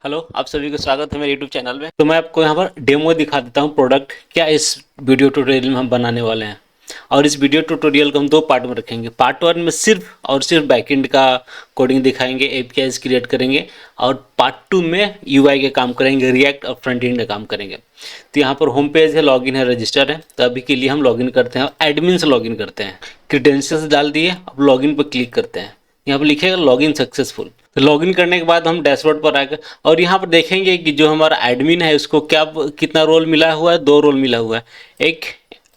Hello, आप सभी को स्वागत है मेरे यूट्यूब चैनल में। तो मैं आपको यहाँ पर डेमो दिखा देता हूँ प्रोडक्ट क्या इस वीडियो ट्यूटोरियल में हम बनाने वाले हैं। और इस वीडियो ट्यूटोरियल को हम दो पार्ट में रखेंगे। पार्ट वन में सिर्फ और सिर्फ बैकएंड का कोडिंग दिखाएंगे, एपीआईज क्रिएट करेंगे। और पार्ट टू में यूआई के काम करेंगे, रिएक्ट और फ्रंट एंड का काम करेंगे। तो यहाँ पर होम पेज है, लॉगिन है, रजिस्टर है। तो अभी के लिए हम लॉगिन करते हैं, एडमिन से लॉगिन करते हैं। क्रीडेंशियल्स डाल दिए, अब लॉगिन पर क्लिक करते हैं। यहाँ पर लिखेगा लॉगिन सक्सेसफुल। तो लॉगिन करने के बाद हम डैशबोर्ड पर आकर और यहाँ पर देखेंगे कि जो हमारा एडमिन है उसको क्या कितना रोल मिला हुआ है। दो रोल मिला हुआ है, एक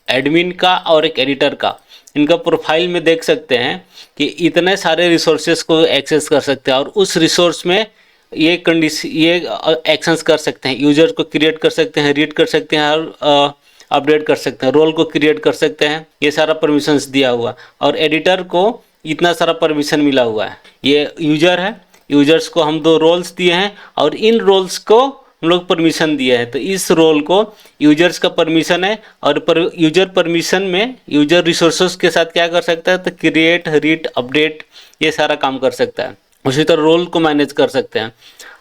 एडमिन का और एक एडिटर का। इनका प्रोफाइल में देख सकते हैं कि इतने सारे रिसोर्सेज को एक्सेस कर सकते हैं और उस रिसोर्स में ये एक्शंस कर सकते हैं। यूजर को क्रिएट कर सकते हैं, रीड कर सकते हैं और अपडेट कर सकते हैं। रोल को क्रिएट कर सकते हैं, ये सारा परमिशंस दिया हुआ। और एडिटर को इतना सारा परमिशन मिला हुआ है। ये यूजर है, यूजर्स को हम दो रोल्स दिए हैं और इन रोल्स को हम लोग परमिशन दिए हैं। तो इस रोल को यूजर्स का परमिशन है और यूजर परमिशन में यूजर रिसोर्सेज के साथ क्या कर सकता है, तो क्रिएट, रीड, अपडेट ये सारा काम कर सकता है। उसी तरह रोल को मैनेज कर सकते हैं।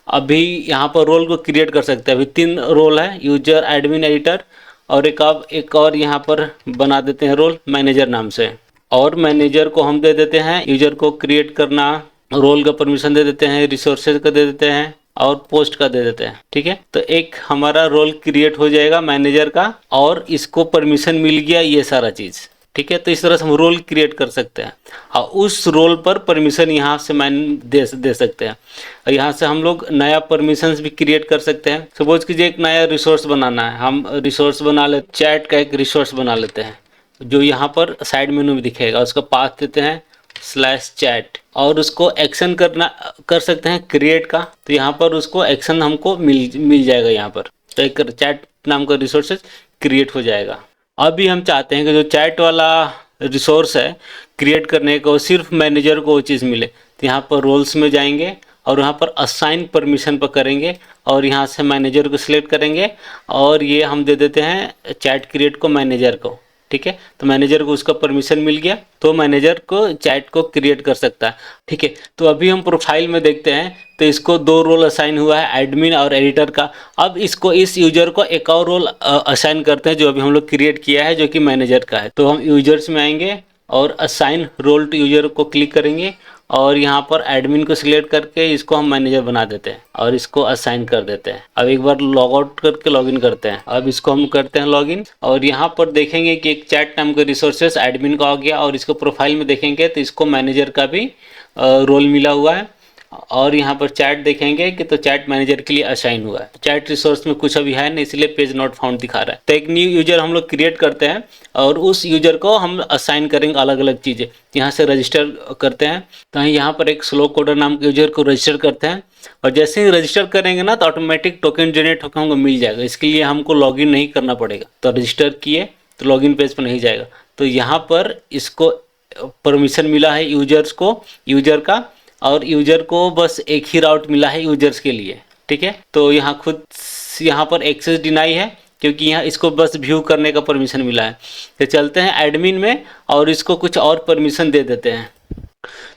अभी यहाँ पर रोल को क्रिएट कर सकते हैं। अभी 3 रोल है, यूजर, एडमिन, एडिटर। और एक और यहाँ पर बना देते हैं रोल मैनेजर नाम से। और मैनेजर को हम दे देते हैं यूजर को क्रिएट करना, रोल का परमिशन दे देते हैं, रिसोर्सेज का दे देते हैं और पोस्ट का दे देते हैं। ठीक है, तो एक हमारा रोल क्रिएट हो जाएगा मैनेजर का और इसको परमिशन मिल गया ये सारा चीज़। ठीक है, तो इस तरह से हम रोल क्रिएट कर सकते हैं और उस रोल पर परमिशन यहाँ से दे सकते हैं। और यहाँ से हम लोग नया परमिशंस भी क्रिएट कर सकते हैं। सपोज कीजिए एक नया रिसोर्स बनाना है, हम रिसोर्स बना ले, चैट का एक रिसोर्स बना लेते हैं जो यहाँ पर साइड मेनू में दिखेगा। उसका पाथ देते हैं /chat और उसको एक्शन कर सकते हैं क्रिएट का। तो यहाँ पर उसको एक्शन हमको मिल जाएगा यहाँ पर। तो एक चैट नाम का रिसोर्सेज क्रिएट हो जाएगा। अभी हम चाहते हैं कि जो चैट वाला रिसोर्स है क्रिएट करने को सिर्फ मैनेजर को वो चीज़ मिले। तो यहाँ पर रोल्स में जाएंगे और यहाँ पर असाइन परमिशन पर करेंगे और यहाँ से मैनेजर को सिलेक्ट करेंगे और ये हम दे देते हैं चैट क्रिएट को मैनेजर को। ठीक है, तो मैनेजर को उसका परमिशन मिल गया तो मैनेजर को चैट को क्रिएट कर सकता है। ठीक है, तो अभी हम प्रोफाइल में देखते हैं तो इसको 2 रोल असाइन हुआ है, एडमिन और एडिटर का। अब इसको इस यूजर को एक और रोल असाइन करते हैं जो अभी हम लोग क्रिएट किया है जो कि मैनेजर का है। तो हम यूजर्स में आएंगे और असाइन रोल टू यूजर को क्लिक करेंगे और यहाँ पर एडमिन को सिलेक्ट करके इसको हम मैनेजर बना देते हैं और इसको असाइन कर देते हैं। अब एक बार लॉग आउट करके लॉगिन करते हैं। अब इसको हम करते हैं लॉगिन और यहाँ पर देखेंगे कि एक चैट नाम का रिसोर्सेस एडमिन का आ गया और इसको प्रोफाइल में देखेंगे तो इसको मैनेजर का भी रोल मिला हुआ है। और यहाँ पर चैट देखेंगे कि तो चैट मैनेजर के लिए असाइन हुआ है। चैट रिसोर्स में कुछ अभी है नहीं इसलिए पेज नॉट फाउंड दिखा रहा है। तो एक न्यू यूजर हम लोग क्रिएट करते हैं और उस यूजर को हम असाइन करेंगे अलग अलग चीज़ें। यहाँ से रजिस्टर करते हैं तो यहाँ पर एक स्लो कोडर नाम के यूजर को रजिस्टर करते हैं और जैसे ही रजिस्टर करेंगे ना तो ऑटोमेटिक टोकन जनरेट होकर हमको मिल जाएगा। इसके लिए हमको लॉगिन नहीं करना पड़ेगा। तो रजिस्टर किए तो लॉगिन पेज पर नहीं जाएगा। तो यहाँ पर इसको परमिशन मिला है यूजर्स को, यूजर का, और यूजर को बस एक ही राउट मिला है यूजर्स के लिए। ठीक है, तो यहाँ पर एक्सेस डिनाई है क्योंकि यहाँ इसको बस व्यू करने का परमिशन मिला है। तो चलते हैं एडमिन में और इसको कुछ और परमिशन दे देते हैं।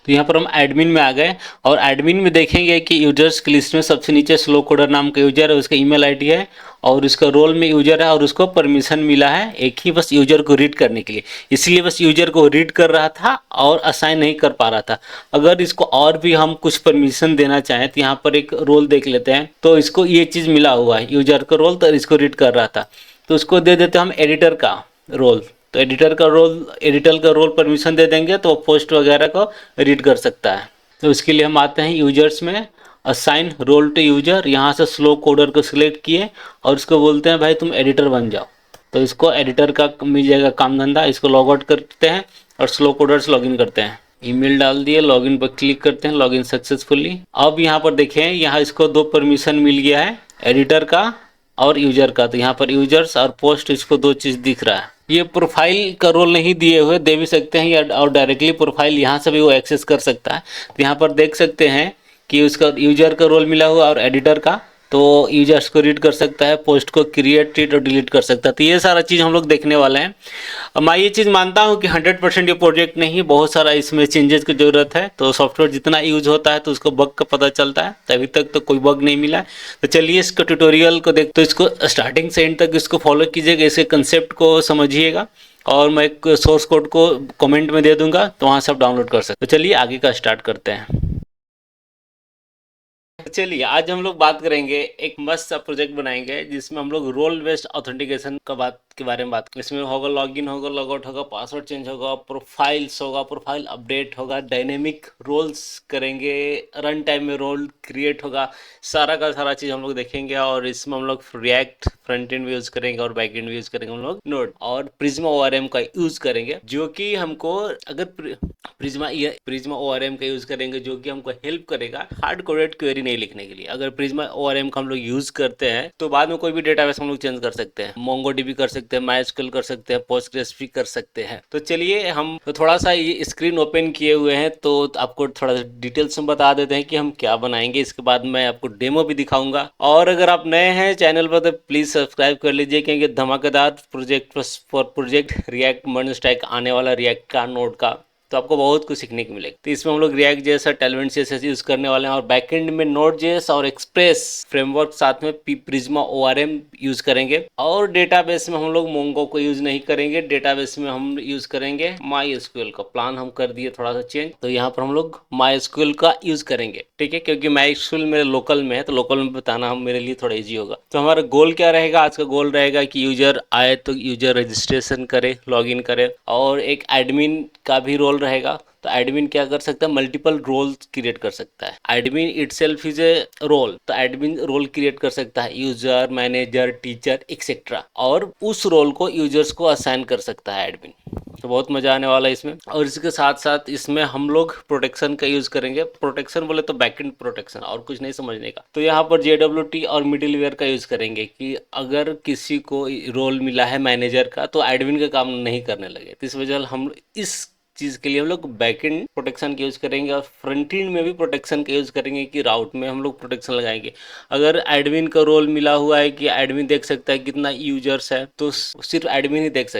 तो यहाँ पर हम एडमिन में आ गए और एडमिन में देखेंगे कि यूजर्स की लिस्ट में सबसे नीचे स्लो कोडर नाम का यूजर है, उसका ईमेल आईडी है और उसका रोल में यूजर है और उसको परमिशन मिला है एक ही, बस यूजर को रीड करने के लिए। इसलिए बस यूजर को रीड कर रहा था और असाइन नहीं कर पा रहा था। अगर इसको और भी हम कुछ परमिशन देना चाहें तो यहाँ पर एक रोल देख लेते हैं। तो इसको ये चीज़ मिला हुआ है यूजर का रोल, तो इसको रीड कर रहा था तो उसको दे देते हम एडिटर का रोल। तो एडिटर का रोल परमिशन दे देंगे तो पोस्ट वगैरह को रीड कर सकता है। तो उसके लिए हम आते हैं यूजर्स में, असाइन रोल टू यूजर। यहाँ से स्लो कोडर को सिलेक्ट किए और उसको बोलते हैं भाई तुम एडिटर बन जाओ। तो इसको एडिटर का मिल जाएगा काम धंधा। इसको लॉग आउट करते हैं और स्लो कोडर से लॉगिन करते हैं। ईमेल डाल दिए, लॉगिन पर क्लिक करते हैं, लॉगिन सक्सेसफुली। अब यहाँ पर देखें, यहाँ इसको 2 परमिशन मिल गया है, एडिटर का और यूजर का। तो यहाँ पर यूजर्स और पोस्ट, इसको 2 चीज़ दिख रहा है। ये प्रोफाइल का रोल नहीं दिए हुए, दे भी सकते हैं या और डायरेक्टली प्रोफाइल यहाँ से भी वो एक्सेस कर सकता है। तो यहाँ पर देख सकते हैं कि उसका यूजर का रोल मिला हुआ और एडिटर का। तो यूजर्स को रीड कर सकता है, पोस्ट को क्रिएट और डिलीट कर सकता है। तो ये सारा चीज़ हम लोग देखने वाले हैं। अब मैं ये चीज़ मानता हूँ कि 100% ये प्रोजेक्ट नहीं, बहुत सारा इसमें चेंजेस की ज़रूरत है। तो सॉफ्टवेयर जितना यूज होता है तो उसको बग का पता चलता है, तो अभी तक तो कोई बग नहीं मिला है। तो चलिए इसको ट्यूटोरियल को देख, तो इसको स्टार्टिंग से एंड तक इसको फॉलो कीजिएगा, इसके कंसेप्ट को समझिएगा, और मैं एक सोर्स कोड को कमेंट में दे दूंगा, तो वहाँ से आप डाउनलोड कर सकते हो। तो चलिए आगे का स्टार्ट करते हैं। चलिए आज हम लोग बात करेंगे, एक मस्त सा प्रोजेक्ट बनाएंगे जिसमें हम लोग रोल बेस्ड ऑथेंटिकेशन का बात के बारे में बात करें। इसमें होगा लॉगिन होगा, लॉगआउट होगा, पासवर्ड चेंज होगा, प्रोफाइल्स होगा, प्रोफाइल अपडेट होगा, डायनेमिक रोल्स करेंगे, रन टाइम में रोल क्रिएट होगा, सारा का सारा चीज़ हम लोग देखेंगे। और इसमें हम लोग रिएक्ट फ्रंट एंड भी यूज़ करेंगे और बैक एंड भी यूज़ करेंगे हम लोग नोड, और प्रिज्मा ओआरएम का यूज़ करेंगे, जो कि हमको अगर प्रिज्मा ओआरएम का यूज़ करेंगे जो कि हमको हेल्प करेगा हार्ड कोडेड क्वेरी नहीं लिखने के लिए। अगर प्रिज्मा ओआरएम का हम लोग यूज़ करते हैं तो बाद में कोई भी डेटाबेस हम लोग चेंज कर सकते हैं, मोंगोडीबी कर सकते हैं, माइस्क्यूएल कर सकते हैं, पोस्टग्रेसपी कर सकते हैं। तो चलिए हम थोड़ा सा ये स्क्रीन ओपन किए हुए हैं, तो आपको थोड़ा सा डिटेल्स में बता देते हैं कि हम क्या बनाएंगे। इसके बाद मैं आपको डेमो भी दिखाऊंगा, और अगर आप नए हैं चैनल पर तो प्लीज़ सब्सक्राइब कर लीजिए, क्योंकि धमाकेदार project for project react merge stack आने वाला, रिएक्ट का नोड का, तो आपको बहुत कुछ सीखने को मिलेगा। तो इसमें हम लोग रिएक्ट जैसा टैलेंट जैसे यूज करने वाले हैं, और बैकएंड में नोड जेएस और एक्सप्रेस फ्रेमवर्क, साथ में प्रिज्मा ओआरएम यूज करेंगे। और डेटाबेस में हम लोग मोंगो को यूज नहीं करेंगे, डेटाबेस में हम यूज करेंगे माईएसक्यूएल का। प्लान हम कर दिए थोड़ा सा चेंज, तो यहाँ पर हम लोग माईएसक्यूएल का यूज करेंगे, ठीक है, क्योंकि माईएसक्यूएल मेरे लोकल में है, तो लोकल में बताना हम मेरे लिए थोड़ा ईजी होगा। तो हमारा गोल क्या रहेगा, आज का गोल रहेगा कि यूजर आए तो यूजर रजिस्ट्रेशन करे, लॉगिन करे, और एक एडमिन का भी रोल रहेगा। तो एडमिन क्या कर सकता है, मल्टीपल रोल्स क्रिएट कर सकता है। Admin itself is a role, तो एडमिन रोल क्रिएट कर सकता है, यूजर, मैनेजर, टीचर एक्सेट्रा, और उस रोल को यूजर्स को असाइन कर सकता है एडमिन। तो बहुत मजा आने वाला है इसमें। और इसके साथ साथ इसमें हम लोग प्रोटेक्शन का यूज करेंगे। प्रोटेक्शन बोले तो बैकएंड प्रोटेक्शन, और कुछ नहीं समझने का। तो यहाँ पर JWT और मिडिलवेयर का यूज करेंगे कि अगर किसी को रोल मिला है मैनेजर का, तो एडमिन का काम नहीं करने लगे। तो इस वजह हम इस चीज़ के लिए हम लोग बैकएंड प्रोटेक्शन का यूज़ करेंगे, और फ्रंट एंड में भी प्रोटेक्शन का यूज़ करेंगे कि राउट में हम लोग प्रोटेक्शन लगाएंगे। अगर एडमिन का रोल मिला हुआ है कि एडमिन देख सकता है कितना यूजर्स है, तो सिर्फ एडमिन ही देख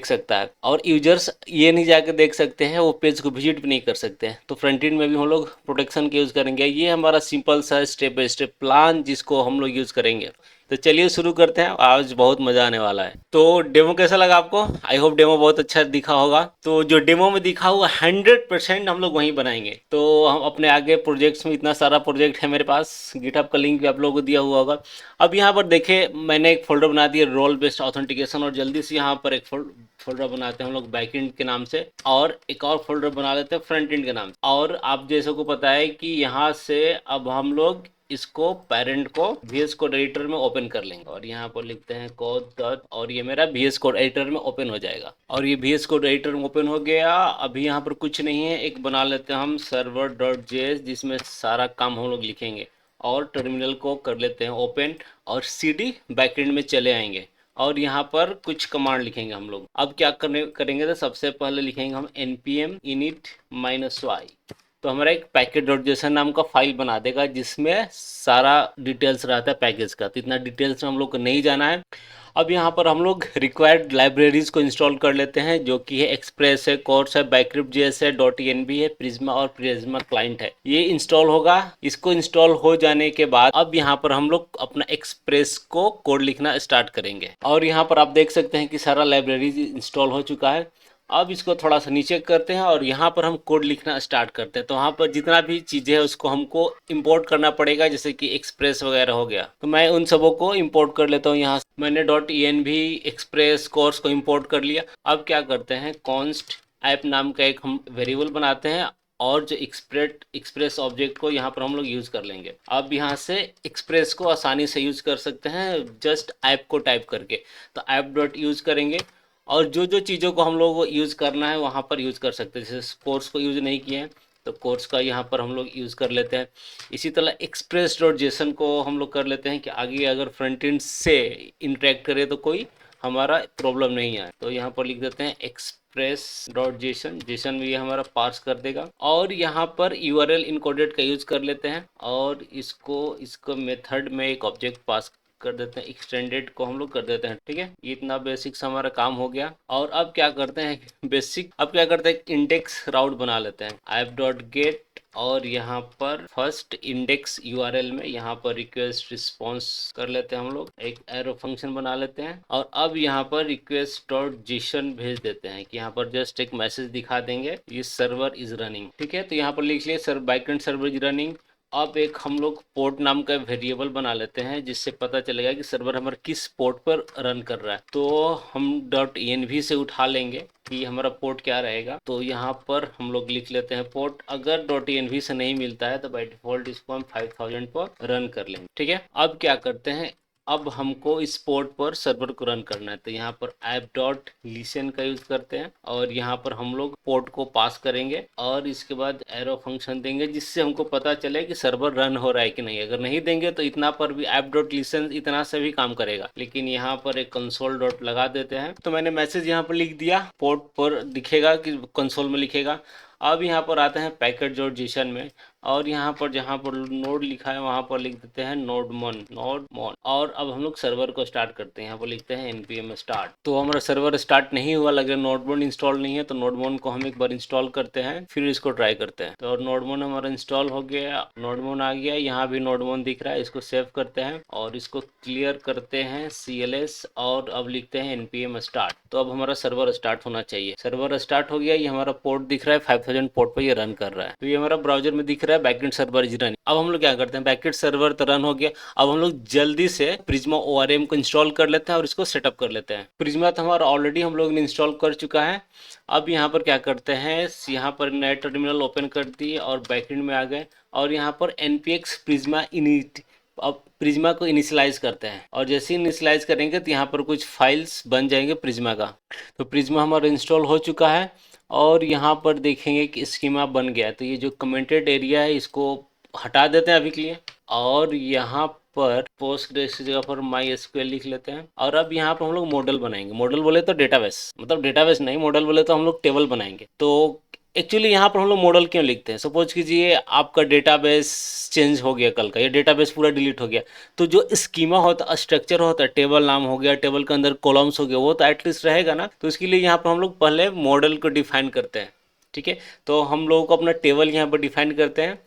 सकता है, और यूजर्स ये नहीं जाके देख सकते हैं, वो पेज को विजिट भी नहीं कर सकते हैं। तो फ्रंट एंड में भी हम लोग प्रोटेक्शन का यूज़ करेंगे। ये हमारा सिंपल सा स्टेप बाय स्टेप प्लान जिसको हम लोग यूज़ करेंगे। तो चलिए शुरू करते हैं, आज बहुत मजा आने वाला है। तो डेमो कैसा लगा आपको? आई होप डेमो बहुत अच्छा दिखा होगा। तो जो डेमो में दिखा हुआ 100% हम लोग वहीं बनाएंगे। तो हम अपने आगे प्रोजेक्ट्स में, इतना सारा प्रोजेक्ट है मेरे पास, गिटहब का लिंक भी आप लोगों को दिया हुआ होगा। अब यहाँ पर देखे मैंने एक फोल्डर बना दिया रोल बेस्ड ऑथेंटिकेशन, और जल्दी से यहाँ पर एक फोल्डर बनाते हैं हम लोग बैकएंड के नाम से, और एक और फोल्डर बना लेते हैं फ्रंट एंड के नाम से। और आप जैसे को पता है कि यहाँ से अब हम लोग इसको पेरेंट को VS कोड एडिटर में ओपन कर लेंगे, और यहाँ पर लिखते हैं कोड डॉट, और ये मेरा VS कोड एडिटर में ओपन हो जाएगा। और ये VS कोड एडिटर में ओपन हो गया। अभी यहाँ पर कुछ नहीं है, एक बना लेते हैं हम सर्वर डॉट जेएस, जिसमें सारा काम हम लोग लिखेंगे, और टर्मिनल को कर लेते हैं ओपन, और CD बैकएंड में चले आएंगे, और यहाँ पर कुछ कमांड लिखेंगे हम लोग। अब क्या करेंगे, तो सबसे पहले लिखेंगे हम npm init -y। तो हमारा एक पैकेट डॉट जेसन नाम का फाइल बना देगा, जिसमें सारा डिटेल्स रहता है पैकेज का। तो इतना डिटेल्स में हम लोग को नहीं जाना है। अब यहाँ पर हम लोग रिक्वायर्ड लाइब्रेरीज को इंस्टॉल कर लेते हैं, जो कि है एक्सप्रेस है, कोर्स है, बैकरिप जेएस है, .env है, प्रिज्मा और प्रिज्मा क्लाइंट है। ये इंस्टॉल होगा। इसको इंस्टॉल हो जाने के बाद अब यहाँ पर हम लोग अपना एक्सप्रेस को कोड लिखना स्टार्ट करेंगे, और यहाँ पर आप देख सकते हैं कि सारा लाइब्रेरीज इंस्टॉल हो चुका है। अब इसको थोड़ा सा नीचे करते हैं, और यहाँ पर हम कोड लिखना स्टार्ट करते हैं। तो वहाँ पर जितना भी चीज़ें है उसको हमको इंपोर्ट करना पड़ेगा, जैसे कि एक्सप्रेस वगैरह हो गया, तो मैं उन सबों को इंपोर्ट कर लेता हूँ। यहाँ मैंने .env एक्सप्रेस कोर्स को इंपोर्ट कर लिया। अब क्या करते हैं, कॉन्स्ट ऐप नाम का एक हम वेरिएबल बनाते हैं, और जो एक्सप्रेस ऑब्जेक्ट को यहाँ पर हम लोग यूज़ कर लेंगे। अब यहाँ से एक्सप्रेस को आसानी से यूज़ कर सकते हैं जस्ट ऐप को टाइप करके। तो ऐप डॉट यूज़ करेंगे, और जो जो चीज़ों को हम लोग को यूज़ करना है वहाँ पर यूज़ कर सकते हैं। जैसे कोर्स को यूज़ नहीं किए हैं, तो कोर्स का यहाँ पर हम लोग यूज़ कर लेते हैं। इसी तरह एक्सप्रेस डॉट जेसन को हम लोग कर लेते हैं कि आगे अगर फ्रंट एंड से इंटरेक्ट करे तो कोई हमारा प्रॉब्लम नहीं आए। तो यहाँ पर लिख देते हैं एक्सप्रेस डॉट जेसन, जेसन में ये हमारा पार्स कर देगा। और यहाँ पर यूआरएल इनकोडेड का यूज कर लेते हैं और इसको मेथड में एक ऑब्जेक्ट पास कर देते हैं, एक्सटेंडेड को हम लोग कर देते हैं। ठीक है, ये इतना बेसिक सा हमारा काम हो गया। और अब क्या करते हैं इंडेक्स राउट बना लेते हैं, ऐप डॉट गेट और यहाँ पर फर्स्ट इंडेक्स यूआरएल में यहाँ पर रिक्वेस्ट रिस्पॉन्स कर लेते हैं, हम लोग एक एरो फंक्शन बना लेते हैं। और अब यहाँ पर रिक्वेस्ट डॉट जेसन भेज देते हैं कि यहाँ पर जस्ट एक मैसेज दिखा देंगे ये सर्वर इज रनिंग। ठीक है, तो यहाँ पर लिख लिए sir backend server is running. अब एक हम लोग पोर्ट नाम का वेरिएबल बना लेते हैं जिससे पता चलेगा कि सर्वर हमारा किस पोर्ट पर रन कर रहा है। तो हम .env से उठा लेंगे कि हमारा पोर्ट क्या रहेगा। तो यहाँ पर हम लोग लिख लेते हैं पोर्ट, अगर .env से नहीं मिलता है तो बाय डिफॉल्ट इसको हम 5000 पर रन कर लेंगे। ठीक है, अब क्या करते हैं, अब हमको इस पोर्ट पर सर्वर को रन करना है, तो यहाँ पर ऐप डॉट लिसन का यूज करते हैं और यहाँ पर हम लोग पोर्ट को पास करेंगे और इसके बाद एरो फंक्शन देंगे जिससे हमको पता चले कि सर्वर रन हो रहा है कि नहीं। अगर नहीं देंगे तो इतना पर भी ऐप डॉट लिसन इतना से भी काम करेगा, लेकिन यहाँ पर एक कंसोल डॉट लगा देते हैं। तो मैंने मैसेज यहाँ पर लिख दिया, पोर्ट पर दिखेगा कि कंसोल में लिखेगा। अब यहाँ पर आते हैं पैकेट डॉट जेसन में और यहाँ पर जहाँ पर नोड लिखा है वहाँ पर लिख देते हैं नोड मोन। और अब हम लोग सर्वर को स्टार्ट करते हैं, यहाँ पर लिखते हैं npm स्टार्ट। तो हमारा सर्वर स्टार्ट नहीं हुआ, लग रहा है नोड मोन इंस्टॉल नहीं है, तो नोड मोन को हम एक बार इंस्टॉल करते हैं फिर इसको ट्राई करते हैं। तो नोड मोन हमारा इंस्टॉल हो गया, नोड मोन आ गया, यहाँ भी नोड मोन दिख रहा है, इसको सेव करते हैं और इसको क्लियर करते हैं cls और अब लिखते हैं npm स्टार्ट। तो अब हमारा सर्वर स्टार्ट होना चाहिए। सर्वर स्टार्ट हो गया, ये हमारा पोर्ट दिख रहा है 5000 पोर्ट पर ये रन कर रहा है। तो ये हमारा ब्राउजर में दिख रहा है बैकएंड सर्वर इज रनिंग। अब हम लोग क्या करते हैं, बैकएंड सर्वर तो रन हो गया, अब हम लोग जल्दी से प्रिज्मा ORM को इंस्टॉल कर लेते हैं और इसको सेटअप कर लेते हैं। प्रिज्मा तो हमारा ऑलरेडी हम लोग ने इंस्टॉल कर चुका है। अब यहाँ पर क्या करते हैं, यहाँ पर नया टर्मिनल ओपन कर दिए और बैकएंड में आ गए और यहाँ पर npx प्रिज्मा इनिट, अब प्रिज्मा को इनिशियलाइज करते हैं और जैसे ही इनिशियलाइज करेंगे तो यहाँ पर कुछ फाइल्स बन जाएंगे प्रिज्मा का। तो प्रिज्मा हमारा इंस्टॉल हो चुका है और यहाँ पर देखेंगे कि स्कीमा बन गया। तो ये जो कमेंटेड एरिया है इसको हटा देते हैं अभी के लिए और यहाँ पर पोस्टग्रेस की जगह पर MySQL लिख लेते हैं। और अब यहाँ पर हम लोग मॉडल बनाएंगे, मॉडल बोले तो डेटाबेस, मतलब डेटाबेस नहीं, मॉडल बोले तो हम लोग टेबल बनाएंगे। तो एक्चुअली यहाँ पर हम लोग मॉडल क्यों लिखते हैं, सपोज कीजिए आपका डेटाबेस चेंज हो गया कल का, ये डेटाबेस पूरा डिलीट हो गया, तो जो स्कीमा होता है, स्ट्रक्चर होता है, टेबल नाम हो गया, टेबल के अंदर कॉलम्स हो गया, वो तो एटलीस्ट रहेगा ना। तो इसके लिए यहाँ पर हम लोग पहले मॉडल को डिफाइन करते हैं। ठीक है, तो हम लोगों को अपना टेबल यहाँ पर डिफाइन करते हैं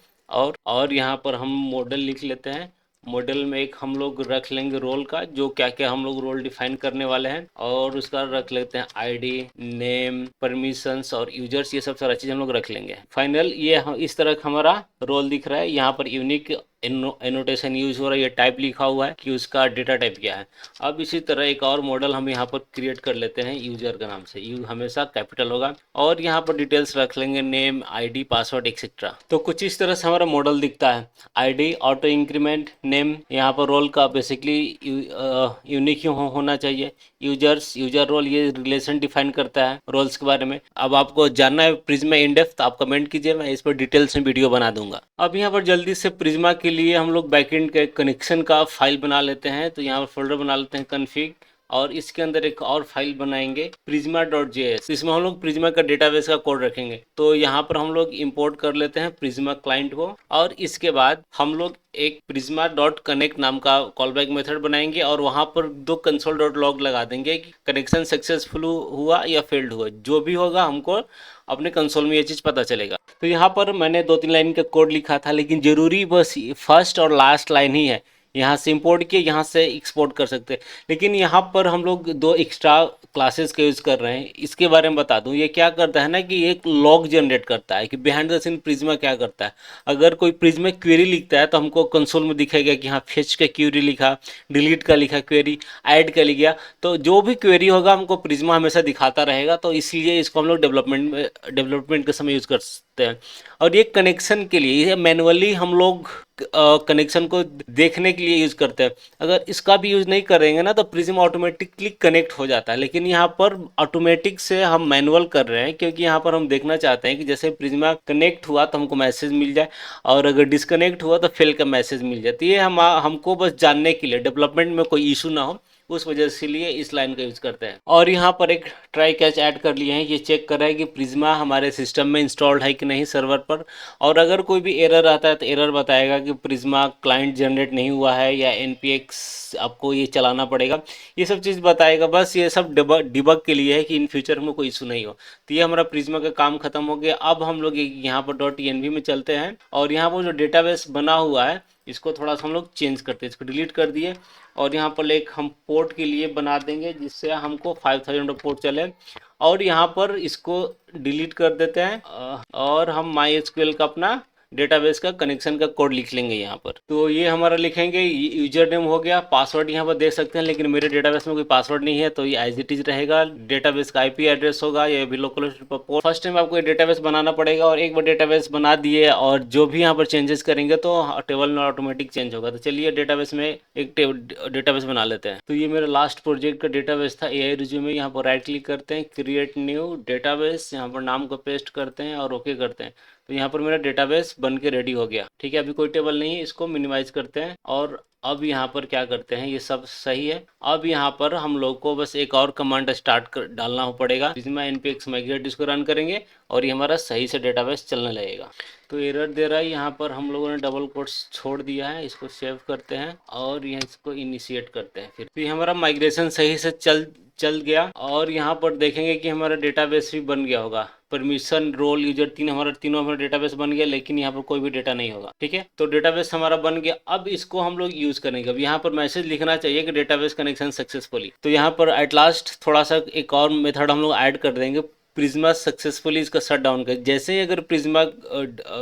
और यहाँ पर हम मॉडल लिख लेते हैं। मॉडल में एक हम लोग रख लेंगे रोल का, जो क्या क्या हम लोग रोल डिफाइन करने वाले हैं, और उसका रख लेते हैं आईडी, नेम, परमिशंस और यूजर्स, ये सब सारा चीज़ हम लोग रख लेंगे। फाइनल ये इस तरह का हमारा रोल दिख रहा है। यहाँ पर यूनिक एनोटेशन यूज हो रहा है, ये टाइप लिखा हुआ है कि उसका डेटा टाइप क्या है। अब इसी तरह एक और मॉडल हम यहाँ पर क्रिएट कर लेते हैं यूजर का नाम से, यू हमेशा कैपिटल होगा और यहाँ पर डिटेल्स रख लेंगे, नेम, आईडी, पासवर्ड एक्सेट्रा। तो कुछ इस तरह से हमारा मॉडल दिखता है। आईडी ऑटो इंक्रीमेंट, नेम यहाँ पर रोल का बेसिकली यूनिक होना चाहिए, यूजर्स यूजर रोल ये रिलेशन डिफाइन करता है रोल्स के बारे में। अब आपको जानना है प्रिज्मा इन डेप्थ तो आप कमेंट कीजिए, मैं इस पर डिटेल्स में वीडियो बना दूंगा। अब यहाँ पर जल्दी से प्रिज्मा के लिए हम लोग बैकएंड के कनेक्शन का फाइल बना लेते हैं। तो यहाँ पर फोल्डर बना लेते हैं कन्फिग और इसके अंदर एक और फाइल बनाएंगे prisma.js, इसमें हम लोग प्रिज्मा का डेटाबेस का कोड रखेंगे। तो यहाँ पर हम लोग इंपोर्ट कर लेते हैं प्रिज्मा क्लाइंट को और इसके बाद हम लोग एक prisma.connect नाम का कॉलबैक मेथड बनाएंगे और वहाँ पर दो console.log लगा देंगे कि कनेक्शन सक्सेसफुल हुआ या फेल्ड हुआ, जो भी होगा हमको अपने कंसोल में ये चीज़ पता चलेगा। तो यहाँ पर मैंने 2-3 लाइन का कोड लिखा था, लेकिन ज़रूरी बस फर्स्ट और लास्ट लाइन ही है। यहाँ से इंपोर्ट किए, यहाँ से एक्सपोर्ट कर सकते हैं, लेकिन यहाँ पर हम लोग 2 एक्स्ट्रा क्लासेस का यूज़ कर रहे हैं। इसके बारे में बता दूँ, ये क्या करता है ना कि एक लॉग जनरेट करता है कि बिहाइंड द सीन प्रिज्मा क्या करता है। अगर कोई प्रिज्मा क्वेरी लिखता है तो हमको कंसोल में दिखेगा कि हाँ फेच का क्वेरी लिखा, डिलीट का लिखा क्वेरी, ऐड का लिख गया, तो जो भी क्वेरी होगा हमको प्रिज्मा हमेशा दिखाता रहेगा। तो इसलिए इसको हम लोग डेवलपमेंट के समय यूज़ कर सकते हैं। और ये कनेक्शन के लिए, ये मैनुअली हम लोग कनेक्शन को देखने के लिए यूज़ करते हैं। अगर इसका भी यूज़ नहीं करेंगे ना तो प्रिज्मा ऑटोमेटिकली कनेक्ट हो जाता है, लेकिन यहाँ पर ऑटोमेटिक से हम मैनुअल कर रहे हैं क्योंकि यहाँ पर हम देखना चाहते हैं कि जैसे प्रिज्मा कनेक्ट हुआ तो हमको मैसेज मिल जाए और अगर डिस्कनेक्ट हुआ तो फेल का मैसेज मिल जाए। तो ये हमको बस जानने के लिए, डेवलपमेंट में कोई इशू ना हो उस वजह से लिए इस लाइन का यूज़ करते हैं। और यहाँ पर एक ट्राई कैच ऐड कर लिए हैं, ये चेक कर रहा है कि प्रिज्मा हमारे सिस्टम में इंस्टॉल्ड है कि नहीं सर्वर पर। और अगर कोई भी एरर आता है तो एरर बताएगा कि प्रिज्मा क्लाइंट जनरेट नहीं हुआ है या npx आपको ये चलाना पड़ेगा, ये सब चीज़ बताएगा। बस ये सब डिबग के लिए है कि इन फ्यूचर में कोई इशू नहीं हो। तो ये हमारा प्रिज्मा का काम खत्म हो गया। अब हम लोग यहाँ पर .env में चलते हैं और यहाँ पर जो डेटाबेस बना हुआ है इसको थोड़ा सा हम लोग चेंज करते हैं, इसको डिलीट कर दिए और यहाँ पर एक हम पोर्ट के लिए बना देंगे जिससे हमको 5000 पोर्ट चले। और यहाँ पर इसको डिलीट कर देते हैं और हम MySQL का अपना डेटाबेस का कनेक्शन का कोड लिख लेंगे यहाँ पर। तो ये हमारा लिखेंगे, यूजर नेम हो गया, पासवर्ड यहाँ पर दे सकते हैं लेकिन मेरे डेटाबेस में कोई पासवर्ड नहीं है तो ये एज इट इज रहेगा। डेटाबेस का IP एड्रेस होगा, ये भी लोकल पोर्ट। फर्स्ट टाइम आपको डेटाबेस बनाना पड़ेगा और एक बार डेटाबेस बना दिए और जो भी यहाँ पर चेंजेस करेंगे तो टेबल में ऑटोमेटिक चेंज होगा। तो चलिए डेटाबेस में एक डेटाबेस बना लेते हैं। तो ये मेरा लास्ट प्रोजेक्ट का डेटाबेस था AI रिज्यूमे। यहाँ पर राइट क्लिक करते हैं, क्रिएट न्यू डेटाबेस, यहाँ पर नाम को पेस्ट करते हैं और ओके करते हैं। तो यहाँ पर मेरा डेटाबेस बन के रेडी हो गया। ठीक है, अभी कोई टेबल नहीं है, इसको मिनिमाइज करते हैं और अब यहाँ पर क्या करते हैं, ये सब सही है। अब यहाँ पर हम लोग को बस एक और कमांड स्टार्ट कर डालना हो जिसमें npx migrate इसको रन करेंगे और ये हमारा सही से डेटाबेस चलने लगेगा। तो एरर दे रहा है, यहाँ पर हम लोगों ने डबल कोट्स छोड़ दिया है, इसको सेव करते हैं और यहाँ इसको इनिशिएट करते हैं। फिर तो ये हमारा माइग्रेशन सही से चल गया और यहाँ पर देखेंगे कि हमारा डेटाबेस भी बन गया होगा। परमिशन, रोल, यूजर, तीनों हमारा डेटाबेस बन गया लेकिन यहाँ पर कोई भी डेटा नहीं होगा। ठीक है, तो डेटाबेस हमारा बन गया। अब इसको हम लोग यूज करेंगे। अब यहाँ पर मैसेज लिखना चाहिए कि डेटाबेस कनेक्शन सक्सेसफुली। तो यहाँ पर एट लास्ट थोड़ा सा एक और मेथड हम लोग ऐड कर देंगे, प्रिज्मा सक्सेसफुली इसका शट डाउन कर। जैसे ही अगर प्रिज्मा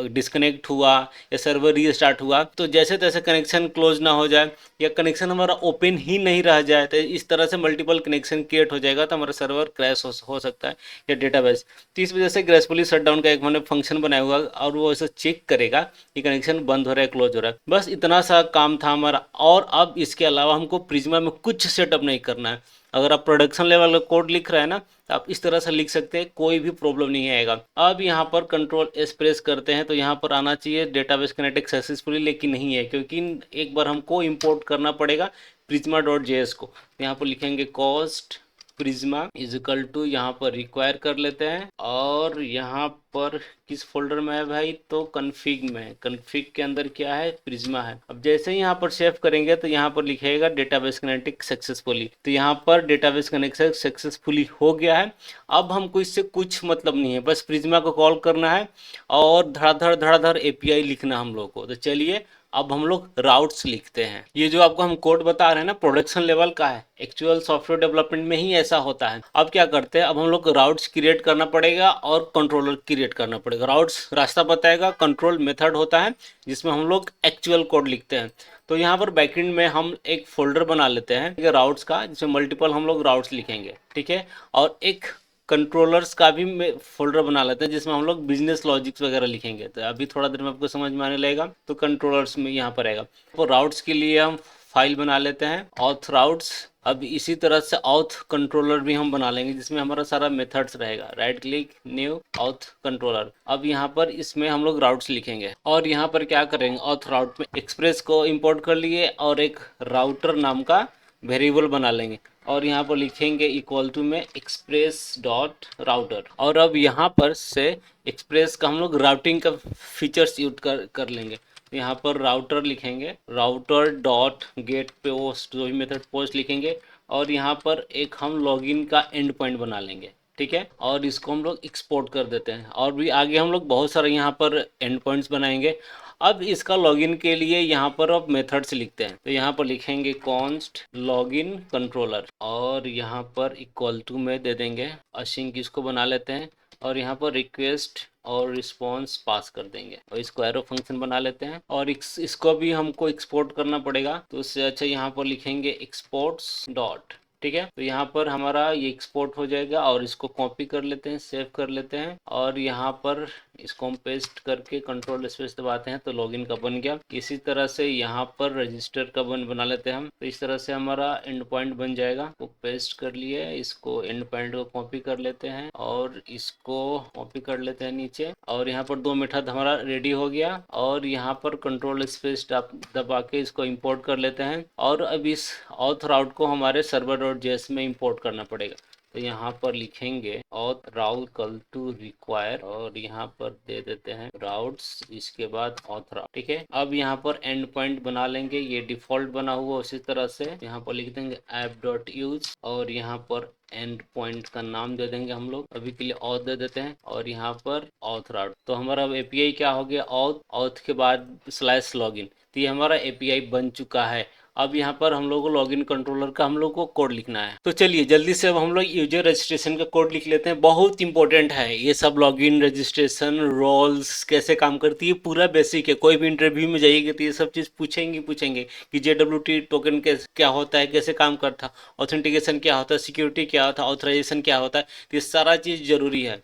डिस्कनेक्ट हुआ या सर्वर रीस्टार्ट हुआ तो जैसे तैसे कनेक्शन क्लोज ना हो जाए या कनेक्शन हमारा ओपन ही नहीं रह जाए, तो इस तरह से मल्टीपल कनेक्शन क्रिएट हो जाएगा तो हमारा सर्वर क्रैश हो सकता है या डेटाबेस। तो इस वजह से ग्रेसफुली शट डाउन का एक मैंने फंक्शन बनाया हुआ और वो ऐसे चेक करेगा कि कनेक्शन बंद हो रहा है, क्लोज हो रहा है। बस इतना सा काम था हमारा। और अब इसके अलावा हमको प्रिज्मा में कुछ सेटअप नहीं करना है। अगर आप प्रोडक्शन लेवल का कोड लिख रहे हैं ना तो आप इस तरह से लिख सकते हैं, कोई भी प्रॉब्लम नहीं आएगा। अब यहाँ पर कंट्रोल एस प्रेस करते हैं तो यहाँ पर आना चाहिए डेटाबेस कनेक्टेड सक्सेसफुली, लेकिन नहीं है क्योंकि एक बार हमको इंपोर्ट करना पड़ेगा prisma.js को। यहाँ पर लिखेंगे const Prisma is equal to, यहाँ पर रिक्वायर कर लेते हैं और यहाँ पर किस फोल्डर में है भाई, तो कन्फिग में है। कन्फिग के अंदर क्या है, प्रिज्मा है। अब जैसे ही यहाँ पर सेव करेंगे तो यहाँ पर लिखेगा डेटाबेस कनेक्टिंग सक्सेसफुली। तो यहाँ पर डेटाबेस कनेक्शन सक्सेसफुली हो गया है। अब हमको इससे कुछ मतलब नहीं है, बस प्रिज्मा को कॉल करना है और धड़ाधड़ API लिखना हम लोग को। तो चलिए अब हम लोग राउट्स लिखते हैं। ये जो आपको हम कोड बता रहे हैं ना प्रोडक्शन लेवल का है, एक्चुअल सॉफ्टवेयर डेवलपमेंट में ही ऐसा होता है। अब क्या करते हैं, अब हम लोग राउट्स क्रिएट करना पड़ेगा और कंट्रोलर क्रिएट करना पड़ेगा। राउट्स रास्ता बताएगा, कंट्रोल मेथड होता है जिसमें हम लोग एक्चुअल कोड लिखते हैं। तो यहाँ पर बैकएंड में हम एक फोल्डर बना लेते हैं राउट्स का, जिसमें मल्टीपल हम लोग राउट्स लिखेंगे। ठीक है, और एक कंट्रोलर्स का भी फोल्डर बना लेते हैं जिसमें हम लोग बिजनेस लॉजिक्स वगैरह लिखेंगे। तो अभी थोड़ा देर में आपको समझ में आने लगेगा। तो कंट्रोलर्स में यहाँ पर आएगा। तो राउट्स के लिए हम फाइल बना लेते हैं ऑथ राउट्स। अब इसी तरह से ऑथ कंट्रोलर भी हम बना लेंगे जिसमें हमारा सारा मेथड्स रहेगा। Right click, new auth controller. अब यहाँ पर इसमें हम लोग राउट्स लिखेंगे और यहाँ पर क्या करेंगे, ऑथ राउट में एक्सप्रेस को इंपोर्ट कर लिए और एक राउटर नाम का वेरिएबल बना लेंगे और यहाँ पर लिखेंगे इक्वल टू में एक्सप्रेस डॉट राउटर। और अब यहाँ पर से एक्सप्रेस का हम लोग राउटिंग का फीचर्स यूज कर लेंगे। यहाँ पर राउटर लिखेंगे, राउटर डॉट गेट पोस्ट, जो भी मेथड पोस्ट लिखेंगे और यहाँ पर एक हम लॉगिन का एंड पॉइंट बना लेंगे। ठीक है, और इसको हम लोग एक्सपोर्ट कर देते हैं और भी आगे हम लोग बहुत सारे यहाँ पर एंड पॉइंट्स बनाएंगे। अब इसका लॉगिन के लिए यहाँ पर अब मेथड्स लिखते हैं। तो यहाँ पर लिखेंगे कॉन्स्ट लॉगिन कंट्रोलर और यहाँ पर इक्वल टू में दे देंगे असिंक, इसको बना लेते हैं और यहाँ पर रिक्वेस्ट और रिस्पॉन्स पास कर देंगे और इसको एरो फंक्शन बना लेते हैं। और इसको भी हमको एक्सपोर्ट करना पड़ेगा तो उससे अच्छा यहाँ पर लिखेंगे एक्सपोर्ट्स डॉट ठीक है। तो यहाँ पर हमारा ये एक्सपोर्ट हो जाएगा और इसको कॉपी कर लेते हैं, सेव कर लेते हैं और यहाँ पर इसको हम पेस्ट करके कंट्रोल स्पेस दबाते हैं तो लॉगिन का बन गया। इसी तरह से यहाँ पर रजिस्टर का बना लेते हैं हम। तो इस तरह से हमारा एंड पॉइंट बन जाएगा। तो पेस्ट कर लिए, इसको एंड पॉइंट को कॉपी कर लेते हैं और इसको कॉपी कर लेते हैं नीचे और यहाँ पर 2 मेथड हमारा रेडी हो गया और यहाँ पर कंट्रोल स्पेस दबा के इसको इंपोर्ट कर लेते हैं और अब इस ऑथ राउट को हमारे server.js में इंपोर्ट करना पड़ेगा। तो यहाँ पर लिखेंगे ऑथ राउट कल टू रिक्वायर और यहाँ पर दे देते हैं राउट्स, इसके बाद ऑथ राउट। ठीक है। अब यहाँ पर एंड पॉइंट बना लेंगे, ये डिफॉल्ट बना हुआ उसी तरह से यहाँ पर लिख देंगे app.use और यहाँ पर एंड पॉइंट का नाम दे देंगे हम लोग, अभी के लिए ऑथ दे देते हैं और यहाँ पर ऑथ राउट। तो हमारा एपीआई क्या हो गया, ऑथ, ऑथ के बाद स्लैश लॉगिन। तो ये हमारा एपीआई बन चुका है। अब यहाँ पर हम लोग को लॉगिन कंट्रोलर का हम लोग को कोड लिखना है। तो चलिए जल्दी से अब हम लोग यूजर रजिस्ट्रेशन का कोड लिख लेते हैं। बहुत इंपॉर्टेंट है ये सब, लॉगिन, रजिस्ट्रेशन, रोल्स कैसे काम करती है, पूरा बेसिक है। कोई भी इंटरव्यू में जाइएगा तो ये सब चीज़ पूछेंगे कि JWT टोकन क्या होता है, कैसे काम करता, ऑथेंटिकेशन क्या होता है, सिक्योरिटी क्या होता है, ऑथराइजेशन क्या होता है। तो ये सारा चीज़ जरूरी है।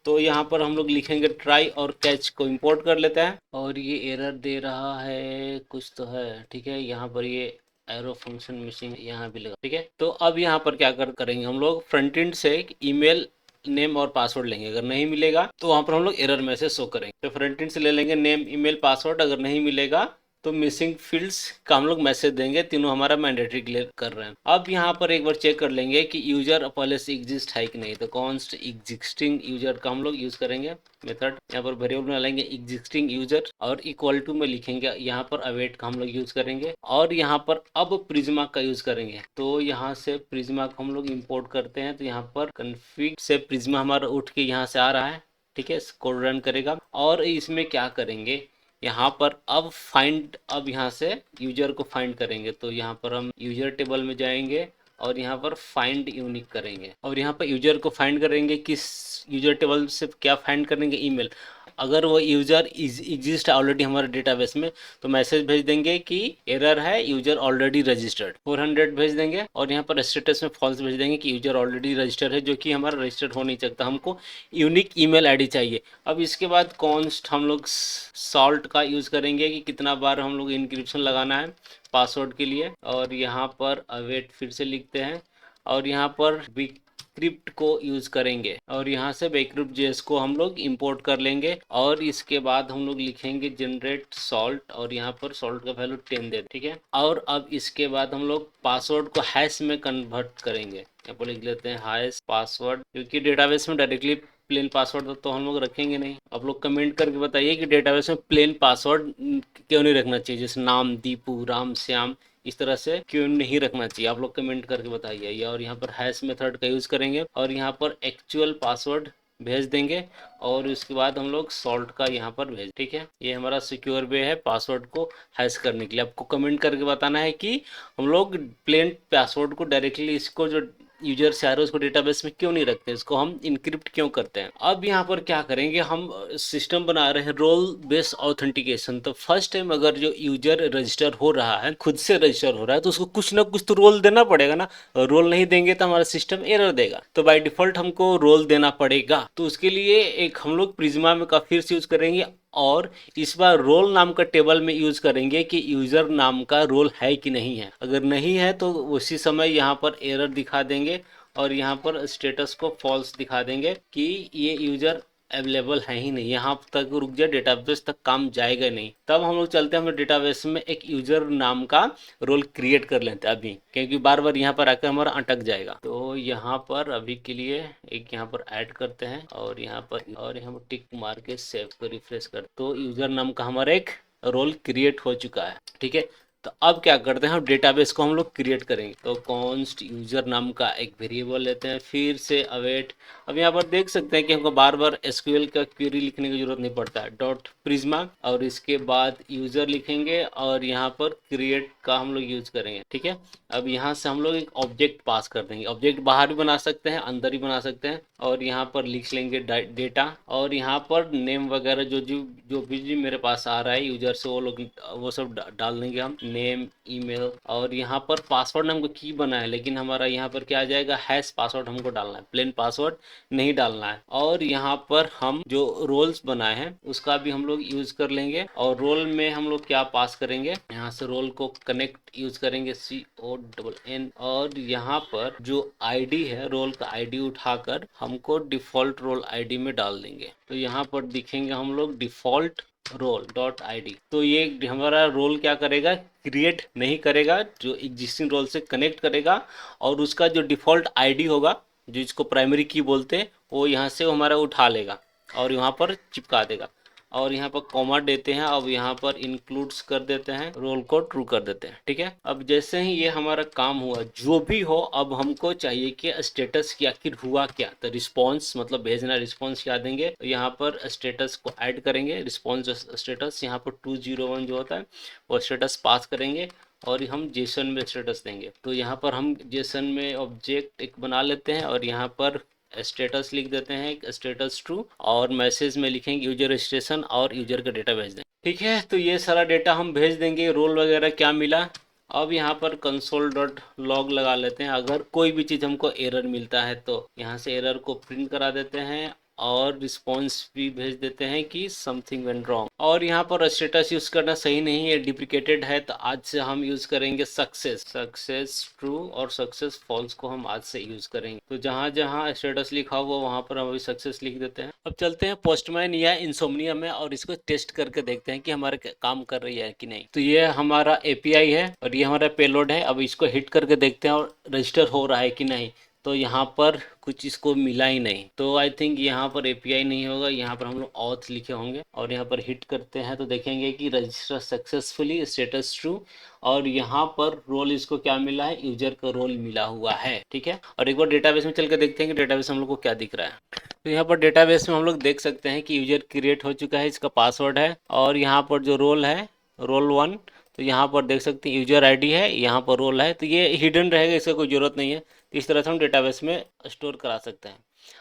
तो यहाँ पर हम लोग लिखेंगे ट्राई और कैच को इंपोर्ट कर लेते हैं और ये एरर दे रहा है, कुछ तो है। ठीक है, यहाँ पर ये एरो फंक्शन मिसिंग यहाँ भी लगा। ठीक है। तो अब यहाँ पर क्या करेंगे हम लोग, फ्रंट एंड से ईमेल नेम और पासवर्ड लेंगे। अगर नहीं मिलेगा तो वहाँ पर हम लोग एरर मैसेज शो करेंगे। तो फ्रंट एंड से ले लेंगे नेम, ईमेल, पासवर्ड। अगर नहीं मिलेगा तो मिसिंग फील्ड्स का हम लोग मैसेज देंगे। तीनों हमारा मैंडेटरी क्लियर कर रहे हैं। अब यहाँ पर एक बार चेक कर लेंगे कि यूजर पहले से एग्जिस्ट है कि नहीं। तो कॉन्स्ट एग्जिस्टिंग यूजर का हम लोग यूज करेंगे मेथड। यहाँ पर वेरिएबल में लेंगे एग्जिस्टिंग यूजर और इक्वल टू में लिखेंगे यहाँ पर अवेट का हम लोग यूज करेंगे और यहाँ पर अब प्रिज्मा का यूज करेंगे। तो यहाँ से प्रिज्मा को हम लोग इंपोर्ट करते हैं। तो यहाँ पर कन्फिग से प्रिज्मा हमारा उठ के यहाँ से आ रहा है। ठीक है, कोड रन करेगा और इसमें क्या करेंगे, यहाँ पर अब फाइंड, अब यहाँ से यूजर को फाइंड करेंगे। तो यहाँ पर हम यूजर टेबल में जाएंगे और यहाँ पर फाइंड यूनिक करेंगे और यहाँ पर यूजर को फाइंड करेंगे। किस यूजर टेबल से क्या फाइंड करेंगे, ईमेल। अगर वो यूजर एग्जिस्ट ऑलरेडी हमारे डेटाबेस में तो मैसेज भेज देंगे कि एरर है, यूजर ऑलरेडी रजिस्टर्ड, 400 भेज देंगे और यहाँ पर स्टेटस में फॉल्स भेज देंगे कि यूजर ऑलरेडी रजिस्टर्ड है, जो कि हमारा रजिस्टर्ड हो नहीं सकता। हमको यूनिक ईमेल आईडी चाहिए। अब इसके बाद कॉन्स्ट हम लोग सॉल्ट का यूज़ करेंगे कि कितना बार हम लोग इंक्रिप्शन लगाना है पासवर्ड के लिए और यहाँ पर अवेट फिर से लिखते हैं और यहाँ पर बेक्रिप्ट को यूज़ करेंगे और यहाँ से बेक्रिप्ट जेएस को हम लोग इंपोर्ट कर लेंगे और इसके बाद हम लोग लिखेंगे जनरेट सॉल्ट और यहाँ पर सॉल्ट का वैल्यू 10 दे। ठीक है। और अब इसके बाद हम लोग पासवर्ड को हैश में कन्वर्ट करेंगे। यहाँ पर लिख लेते हैं हैश पासवर्ड, क्योंकि डेटाबेस में डायरेक्टली प्लेन पासवर्ड तो हम लोग रखेंगे नहीं। आप लोग कमेंट करके बताइए कि डेटाबेस में प्लेन पासवर्ड क्यों नहीं रखना चाहिए, जैसे नाम, दीपू, राम, श्याम, इस तरह से क्यों नहीं रखना चाहिए। आप लोग कमेंट करके बताइए। और यहाँ पर हैश मेथड का यूज़ करेंगे और यहाँ पर एक्चुअल पासवर्ड भेज देंगे और उसके बाद हम लोग सॉल्ट का यहाँ पर भेज। ठीक है, ये हमारा सिक्योर वे है पासवर्ड को हैश करने के लिए। आपको कमेंट करके बताना है कि हम लोग प्लेन पासवर्ड को डायरेक्टली, इसको जो यूजर से आ रहा है उसको डेटाबेस में क्यों नहीं रखते, इसको हम इनक्रिप्ट क्यों करते हैं। अब यहाँ पर क्या करेंगे, हम सिस्टम बना रहे हैं रोल बेस्ड ऑथेंटिकेशन। तो फर्स्ट टाइम अगर जो यूजर रजिस्टर हो रहा है, खुद से रजिस्टर हो रहा है, तो उसको कुछ ना कुछ तो रोल देना पड़ेगा ना। रोल नहीं देंगे तो हमारा सिस्टम एरर देगा। तो बाय डिफॉल्ट हमको रोल देना पड़ेगा। तो उसके लिए एक हम लोग प्रिज्मा में का फिर से यूज करेंगे और इस बार रोल नाम का टेबल में यूज करेंगे कि यूजर नाम का रोल है कि नहीं है। अगर नहीं है तो उसी समय यहाँ पर एरर दिखा देंगे और यहाँ पर स्टेटस को फॉल्स दिखा देंगे कि ये यूजर अवेलेबल है ही नहीं, यहाँ तक रुक जाए, डेटाबेस तक काम जाएगा नहीं। तब हम लोग चलते हैं, हम डेटाबेस में एक यूजर नाम का रोल क्रिएट कर लेते हैं अभी, क्योंकि बार बार यहाँ पर आकर हमारा अटक जाएगा। तो यहाँ पर अभी के लिए एक यहाँ पर ऐड करते हैं और यहाँ पर टिक मार के सेव को रिफ्रेश कर, तो यूजर नाम का हमारा एक रोल क्रिएट हो चुका है। ठीक है। तो अब क्या करते हैं, हम डेटाबेस को हम लोग क्रिएट करेंगे। तो कॉन्स्ट यूजर नाम का एक वेरिएबल लेते हैं, फिर से अवेट। अब यहाँ पर देख सकते हैं कि हमको बार बार एसक्यूएल का क्वेरी लिखने की जरूरत नहीं पड़ता है। डॉट प्रिज्मा और इसके बाद यूजर लिखेंगे और यहाँ पर क्रिएट का हम लोग यूज करेंगे। ठीक है। अब यहाँ से हम लोग एक ऑब्जेक्ट पास कर देंगे। ऑब्जेक्ट बाहर भी बना सकते हैं, अंदर ही बना सकते हैं। और यहाँ पर लिख लेंगे डेटा, और यहाँ पर नेम वगैरह जो भी मेरे पास आ रहा है यूजर से वो सब डाल देंगे हम, नेम, ईमेल। और यहाँ पर पासवर्ड हमको की बना है, लेकिन हमारा यहाँ पर क्या आ जाएगा, हैश पासवर्ड हमको डालना है, प्लेन पासवर्ड नहीं डालना है। और यहाँ पर हम जो रोल्स बनाए हैं उसका भी हम लोग यूज कर लेंगे, और रोल में हम लोग क्या पास करेंगे, यहाँ से रोल को कनेक्ट यूज करेंगे, CONN। और यहाँ पर जो आईडी है, रोल का आईडी उठाकर हमको डिफॉल्ट रोल आईडी में डाल देंगे। तो यहाँ पर दिखेंगे हम लोग डिफॉल्ट रोल डॉट ID। तो ये हमारा रोल क्या करेगा, क्रिएट नहीं करेगा, जो एग्जिस्टिंग रोल से कनेक्ट करेगा, और उसका जो डिफॉल्ट ID होगा, जो इसको प्राइमरी की बोलते हैं, वो यहाँ से हमारा उठा लेगा और यहाँ पर चिपका देगा। और यहाँ पर कॉमा देते हैं, अब यहाँ पर इंक्लूड्स कर देते हैं, रोल को ट्रू कर देते हैं। ठीक है, अब जैसे ही ये हमारा काम हुआ, जो भी हो, अब हमको चाहिए कि स्टेटस की आखिर हुआ क्या। तो रिस्पॉन्स मतलब भेजना, रिस्पॉन्स क्या देंगे, यहाँ पर स्टेटस को ऐड करेंगे, रिस्पॉन्स स्टेटस, यहाँ पर 201 जो होता है वो स्टेटस पास करेंगे, और हम जेसन में स्टेटस देंगे। तो यहाँ पर हम जेसन में ऑब्जेक्ट एक बना लेते हैं, और यहाँ पर स्टेटस लिख देते हैं स्टेटस ट्रू, और मैसेज में लिखेंगे यूजर रजिस्ट्रेशन और यूजर का डेटा भेज देंगे। ठीक है, तो ये सारा डेटा हम भेज देंगे, रोल वगैरह क्या मिला। अब यहाँ पर कंसोल डॉट लॉग लगा लेते हैं, अगर कोई भी चीज़ हमको एरर मिलता है तो यहाँ से एरर को प्रिंट करा देते हैं, और रिस्पॉन्स भी भेज देते हैं कि समथिंग वेंट रॉन्ग। और यहाँ पर स्टेटस यूज़ करना सही नहीं है, डिप्रिकेटेड है, तो आज से हम यूज़ करेंगे सक्सेस ट्रू, और सक्सेस फॉल्स को हम आज से यूज़ करेंगे। तो जहाँ जहाँ स्टेटस लिखा हुआ वहाँ पर हम अभी सक्सेस लिख देते हैं। अब चलते हैं पोस्टमैन या इंसोम्निया में, और इसको टेस्ट करके देखते हैं कि हमारे काम कर रही है कि नहीं। तो ये हमारा API है और ये हमारा पेलोड है। अब इसको हिट करके देखते हैं और रजिस्टर हो रहा है कि नहीं। तो यहाँ पर कुछ इसको मिला ही नहीं, तो आई थिंक यहाँ पर API नहीं होगा, यहाँ पर हम लोग ऑथ लिखे होंगे। और यहाँ पर हिट करते हैं तो देखेंगे कि रजिस्टर सक्सेसफुली, स्टेटस ट्रू, और यहाँ पर रोल इसको क्या मिला है, यूजर का रोल मिला हुआ है। ठीक है, और एक बार डेटाबेस में चल के देखते हैं कि डेटाबेस हम लोग को क्या दिख रहा है। तो यहाँ पर डेटाबेस में हम लोग देख सकते हैं कि यूजर क्रिएट हो चुका है, इसका पासवर्ड है, और यहाँ पर जो रोल है रोल 1, तो यहाँ पर देख सकते हैं यूजर ID है, यहाँ पर रोल है, तो ये हिडन रहेगा, इसका कोई ज़रूरत नहीं है। तो इस तरह से हम डेटाबेस में स्टोर करा सकते हैं।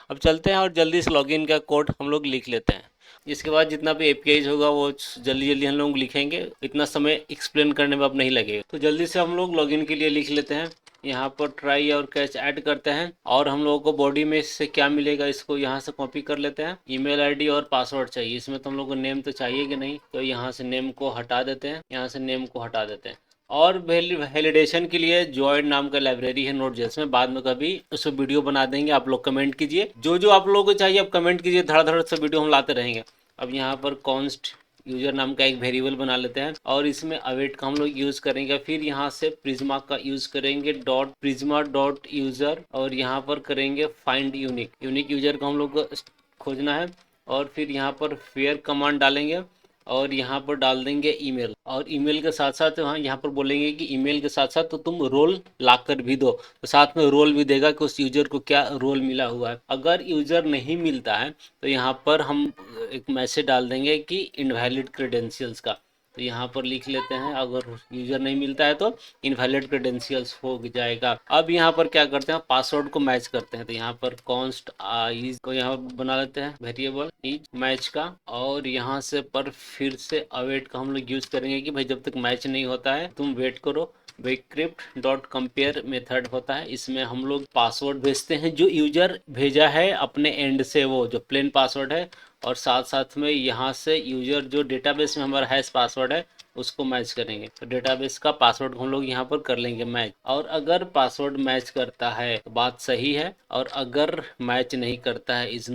अब चलते हैं और जल्दी से लॉगिन का कोड हम लोग लिख लेते हैं। इसके बाद जितना भी APIs होगा वो जल्दी जल्दी हम लोग लिखेंगे, इतना समय एक्सप्लेन करने में अब नहीं लगेगा। तो जल्दी से हम लोग लॉगिन के लिए लिख लेते हैं। यहाँ पर ट्राई और कैच ऐड करते हैं, और हम लोगों को बॉडी में इससे क्या मिलेगा, इसको यहाँ से कॉपी कर लेते हैं। ईमेल ID और पासवर्ड चाहिए, इसमें तो हम लोग को नेम तो चाहिए कि नहीं, तो यहाँ से नेम को हटा देते हैं, यहाँ से नेम को हटा देते हैं। और वैलिडेशन के लिए जॉइड नाम का लाइब्रेरी है नोड.js में, बाद में कभी उसको वीडियो बना देंगे, आप लोग कमेंट कीजिए, जो जो आप लोगों को चाहिए आप कमेंट कीजिए, धड़ धड़ से वीडियो हम लाते रहेंगे। अब यहाँ पर कॉन्स्ट यूजर नाम का एक वेरिएबल बना लेते हैं, और इसमें अवेट का हम लोग यूज करेंगे। फिर यहाँ से प्रिज्मा का यूज करेंगे, डॉट प्रिज्मा डॉट यूजर, और यहाँ पर करेंगे फाइंड यूनिक यूजर का हम लोग को खोजना है। और फिर यहाँ पर फेयर कमांड डालेंगे, और यहाँ पर डाल देंगे ईमेल, और ईमेल के साथ साथ यहाँ पर बोलेंगे कि ईमेल के साथ साथ तो तुम रोल लाकर भी दो, तो साथ में रोल भी देगा कि उस यूजर को क्या रोल मिला हुआ है। अगर यूजर नहीं मिलता है तो यहाँ पर हम एक मैसेज डाल देंगे कि इनवैलिड क्रेडेंशियल्स का, तो यहाँ पर लिख लेते हैं, अगर यूजर नहीं मिलता है तो इनवैलिड क्रेडेंशियल्स हो जाएगा। अब यहाँ पर क्या करते हैं, पासवर्ड को मैच करते हैं, तो यहाँ पर कॉन्स्ट इज को यहाँ बना लेते हैं वेरिएबल इज मैच का, और यहाँ से पर फिर से अवेट का हम लोग यूज करेंगे कि भाई जब तक मैच नहीं होता है तुम वेट करो। वेक्रिप्ट डॉट कंपेयर मेथड होता है, इसमें हम लोग पासवर्ड भेजते हैं जो यूजर भेजा है अपने एंड से, वो जो प्लेन पासवर्ड है, और साथ साथ में यहाँ से यूजर जो डेटाबेस में हमारा हैश पासवर्ड है उसको मैच करेंगे। तो डेटाबेस का पासवर्ड हम लोग यहाँ पर कर लेंगे मैच, और अगर पासवर्ड मैच करता है तो बात सही है, और अगर मैच नहीं करता है इज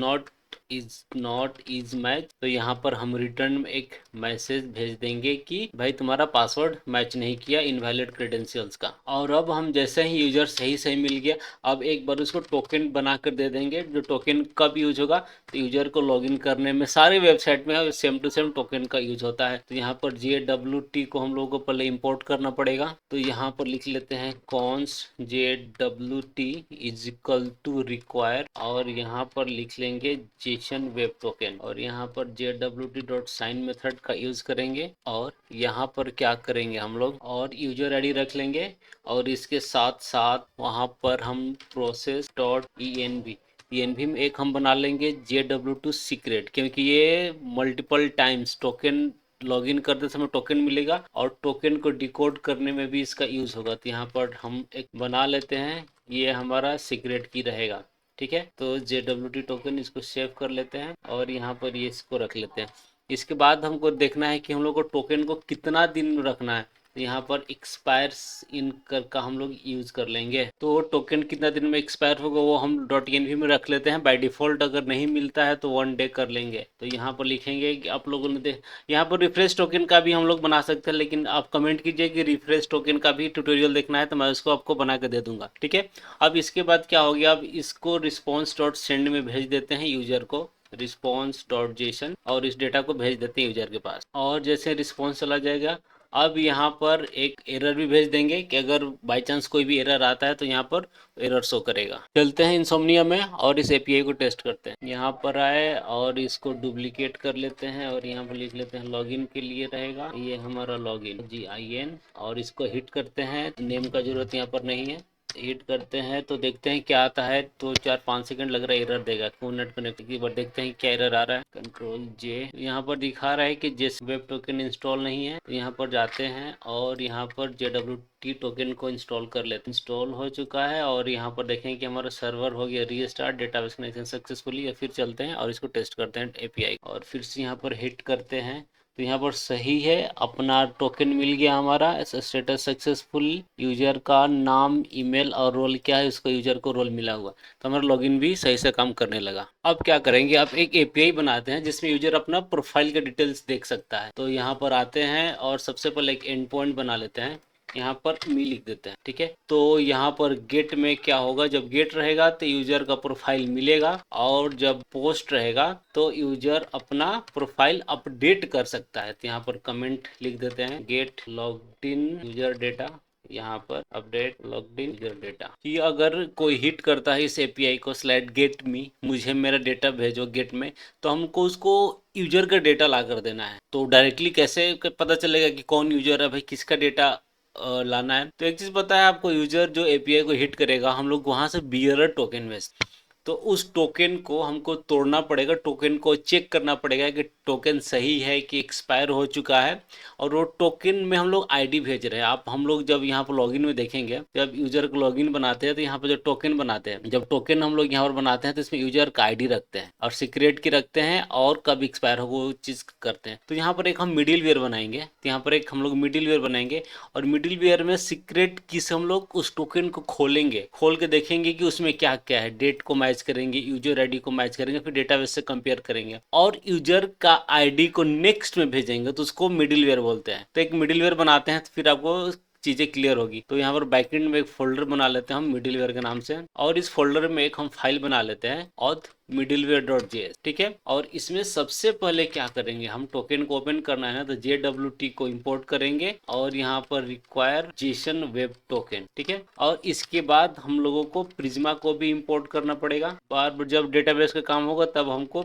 मैच, तो यहाँ पर हम रिटर्न में एक मैसेज भेज देंगे कि भाई तुम्हारा पासवर्ड मैच नहीं किया, इनवैलिड क्रेडेंशियल्स का। और अब हम जैसे ही यूजर सही मिल गया, अब एक बार उसको टोकन बना कर दे देंगे। जो टोकन कब यूज होगा, तो यूजर को लॉगिन करने में, सारे वेबसाइट में सेम टू सेम टोकन का यूज होता है। तो यहाँ पर JWT को हम लोगों को पहले इंपोर्ट करना पड़ेगा, तो यहाँ पर लिख लेते हैं const JWT is equal to require, और यहाँ पर लिख लेंगे जेसन वेब टोकन, और यहाँ पर JWT.sign मेथड का यूज करेंगे, और यहाँ पर क्या करेंगे हम लोग, और यूजर ID रख लेंगे, और इसके साथ साथ वहाँ पर हम process.env ENV में एक हम बना लेंगे JW2 सीक्रेट, क्योंकि ये मल्टीपल टाइम्स टोकन लॉगिन करते समय टोकन मिलेगा और टोकन को डिकोड करने में भी इसका यूज़ होगा। तो यहाँ पर हम एक बना लेते हैं, ये हमारा सीक्रेट की रहेगा। ठीक है, तो JWT टोकन इसको सेव कर लेते हैं और यहाँ पर ये इसको रख लेते हैं। इसके बाद हमको देखना है कि हम लोग को टोकन को कितना दिन रखना है। तो यहाँ पर एक्सपायर्स इन कर का हम लोग यूज़ कर लेंगे। तो टोकन कितना दिन में एक्सपायर होगा वो हम .env में रख लेते हैं। बाय डिफ़ॉल्ट अगर नहीं मिलता है तो 1 डे कर लेंगे। तो यहाँ पर लिखेंगे कि आप लोगों ने यहाँ पर रिफ्रेश टोकन का भी हम लोग बना सकते हैं, लेकिन आप कमेंट कीजिए कि रिफ्रेश टोकन का भी ट्यूटोरियल देखना है तो मैं उसको आपको बना के दे दूंगा। ठीक है, अब इसके बाद क्या हो गया, अब इसको रिस्पॉन्स डॉट सेंड में भेज देते हैं यूजर को, रिस्पॉन्स डॉट जेसन, और इस डेटा को भेज देते हैं यूजर के पास। और जैसे रिस्पॉन्स चला जाएगा, अब यहाँ पर एक एरर भी भेज देंगे कि अगर बाई चांस कोई भी एरर आता है तो यहाँ पर एरर शो करेगा। चलते हैं इंसोम्निया में और इस एपीआई को टेस्ट करते हैं। यहाँ पर आए और इसको डुप्लीकेट कर लेते हैं और यहाँ पर लिख लेते हैं लॉगिन के लिए रहेगा, ये हमारा लॉगिन GIN, और इसको हिट करते हैं। नेम का जरूरत यहाँ पर नहीं है, हिट करते हैं तो देखते हैं क्या आता है। तो 4-5 सेकंड लग रहा है, एरर देगा क्यों नेट कनेक्ट की बार। देखते हैं क्या एरर आ रहा है। कंट्रोल J, यहाँ पर दिखा रहा है कि जिस वेब टोकन इंस्टॉल नहीं है। तो यहाँ पर जाते हैं और यहाँ पर JWT टोकन को इंस्टॉल कर लेते हैं। इंस्टॉल हो चुका है और यहाँ पर देखें कि हमारा सर्वर हो गया रीस्टार्ट, डेटाबेस कनेक्शन सक्सेसफुली। या फिर चलते हैं और इसको टेस्ट करते हैं API और फिर से यहाँ पर हिट करते हैं। तो यहाँ पर सही है, अपना टोकन मिल गया हमारा। स्टेटस सक्सेसफुल, यूजर का नाम, ईमेल और रोल क्या है, उसको यूजर को रोल मिला हुआ। तो हमारा लॉगिन भी सही से काम करने लगा। अब क्या करेंगे, अब एक API बनाते हैं जिसमें यूजर अपना प्रोफाइल के डिटेल्स देख सकता है। तो यहाँ पर आते हैं और सबसे पहले एक एंड पॉइंट बना लेते हैं, यहाँ पर मी लिख देते हैं। ठीक है, तो यहाँ पर गेट में क्या होगा, जब गेट रहेगा तो यूजर का प्रोफाइल मिलेगा, और जब पोस्ट रहेगा तो यूजर अपना प्रोफाइल अपडेट कर सकता है। तो यहाँ पर कमेंट लिख देते हैं, get logged in user data, यहाँ पर update logged in user data. कि अगर कोई हिट करता है इस API को स्लैट गेट मी, मुझे मेरा डेटा भेजो गेट में, तो हमको उसको यूजर का डेटा ला कर देना है। तो डायरेक्टली कैसे पता चलेगा कि कौन यूजर है भाई, किसका डेटा लाना है। तो एक चीज़ पता है आपको, यूजर जो API को हिट करेगा, हम लोग वहाँ से बियरर टोकन भेजते, तो उस टोकन को हमको तोड़ना पड़ेगा, टोकन को चेक करना पड़ेगा कि टोकन सही है कि एक्सपायर हो चुका है। और वो टोकन में हम लोग आईडी भेज रहे हैं। आप हम लोग जब यहाँ पर लॉगिन में देखेंगे, जब यूजर को लॉगिन बनाते हैं तो यहाँ पर जो टोकन बनाते हैं, जब टोकन हम लोग यहाँ पर बनाते हैं तो इसमें यूजर का आईडी रखते हैं और सीक्रेट की रखते हैं और कब एक्सपायर हो वो चीज़ करते हैं। तो यहाँ पर एक हम मिडिल वेयर बनाएंगे, तो यहाँ पर एक हम लोग मिडिल वेयर बनाएंगे और मिडिल वेयर में सीक्रेट की से हम लोग उस टोकन को खोलेंगे, खोल के देखेंगे कि उसमें क्या क्या है, डेट को मैच करेंगे, यूजर आईडी को मैच करेंगे, फिर डेटाबेस से कंपेयर करेंगे और यूजर का आईडी को नेक्स्ट में भेजेंगे, तो उसको मिडिलवेयर बोलते हैं। तो एक मिडिलवेयर बनाते हैं तो फिर आपको चीज़ें क्लियर होगी। तो यहाँ पर बैकएंड में एक फोल्डर बना लेते हैं हम मिडिलवेयर के नाम से, और इस फोल्डर में एक हम फाइल बना लेते हैं auth middleware.js। ठीक है, और इसमें सबसे पहले क्या करेंगे, हम टोकन को ओपन करना है ना, तो JWT को इंपोर्ट करेंगे और यहाँ पर रिक्वायर जेसन वेब टोकन। ठीक है, और इसके बाद हम लोगों को प्रिज्मा को भी इंपोर्ट करना पड़ेगा। बार बार जब डेटाबेस का काम होगा तब हमको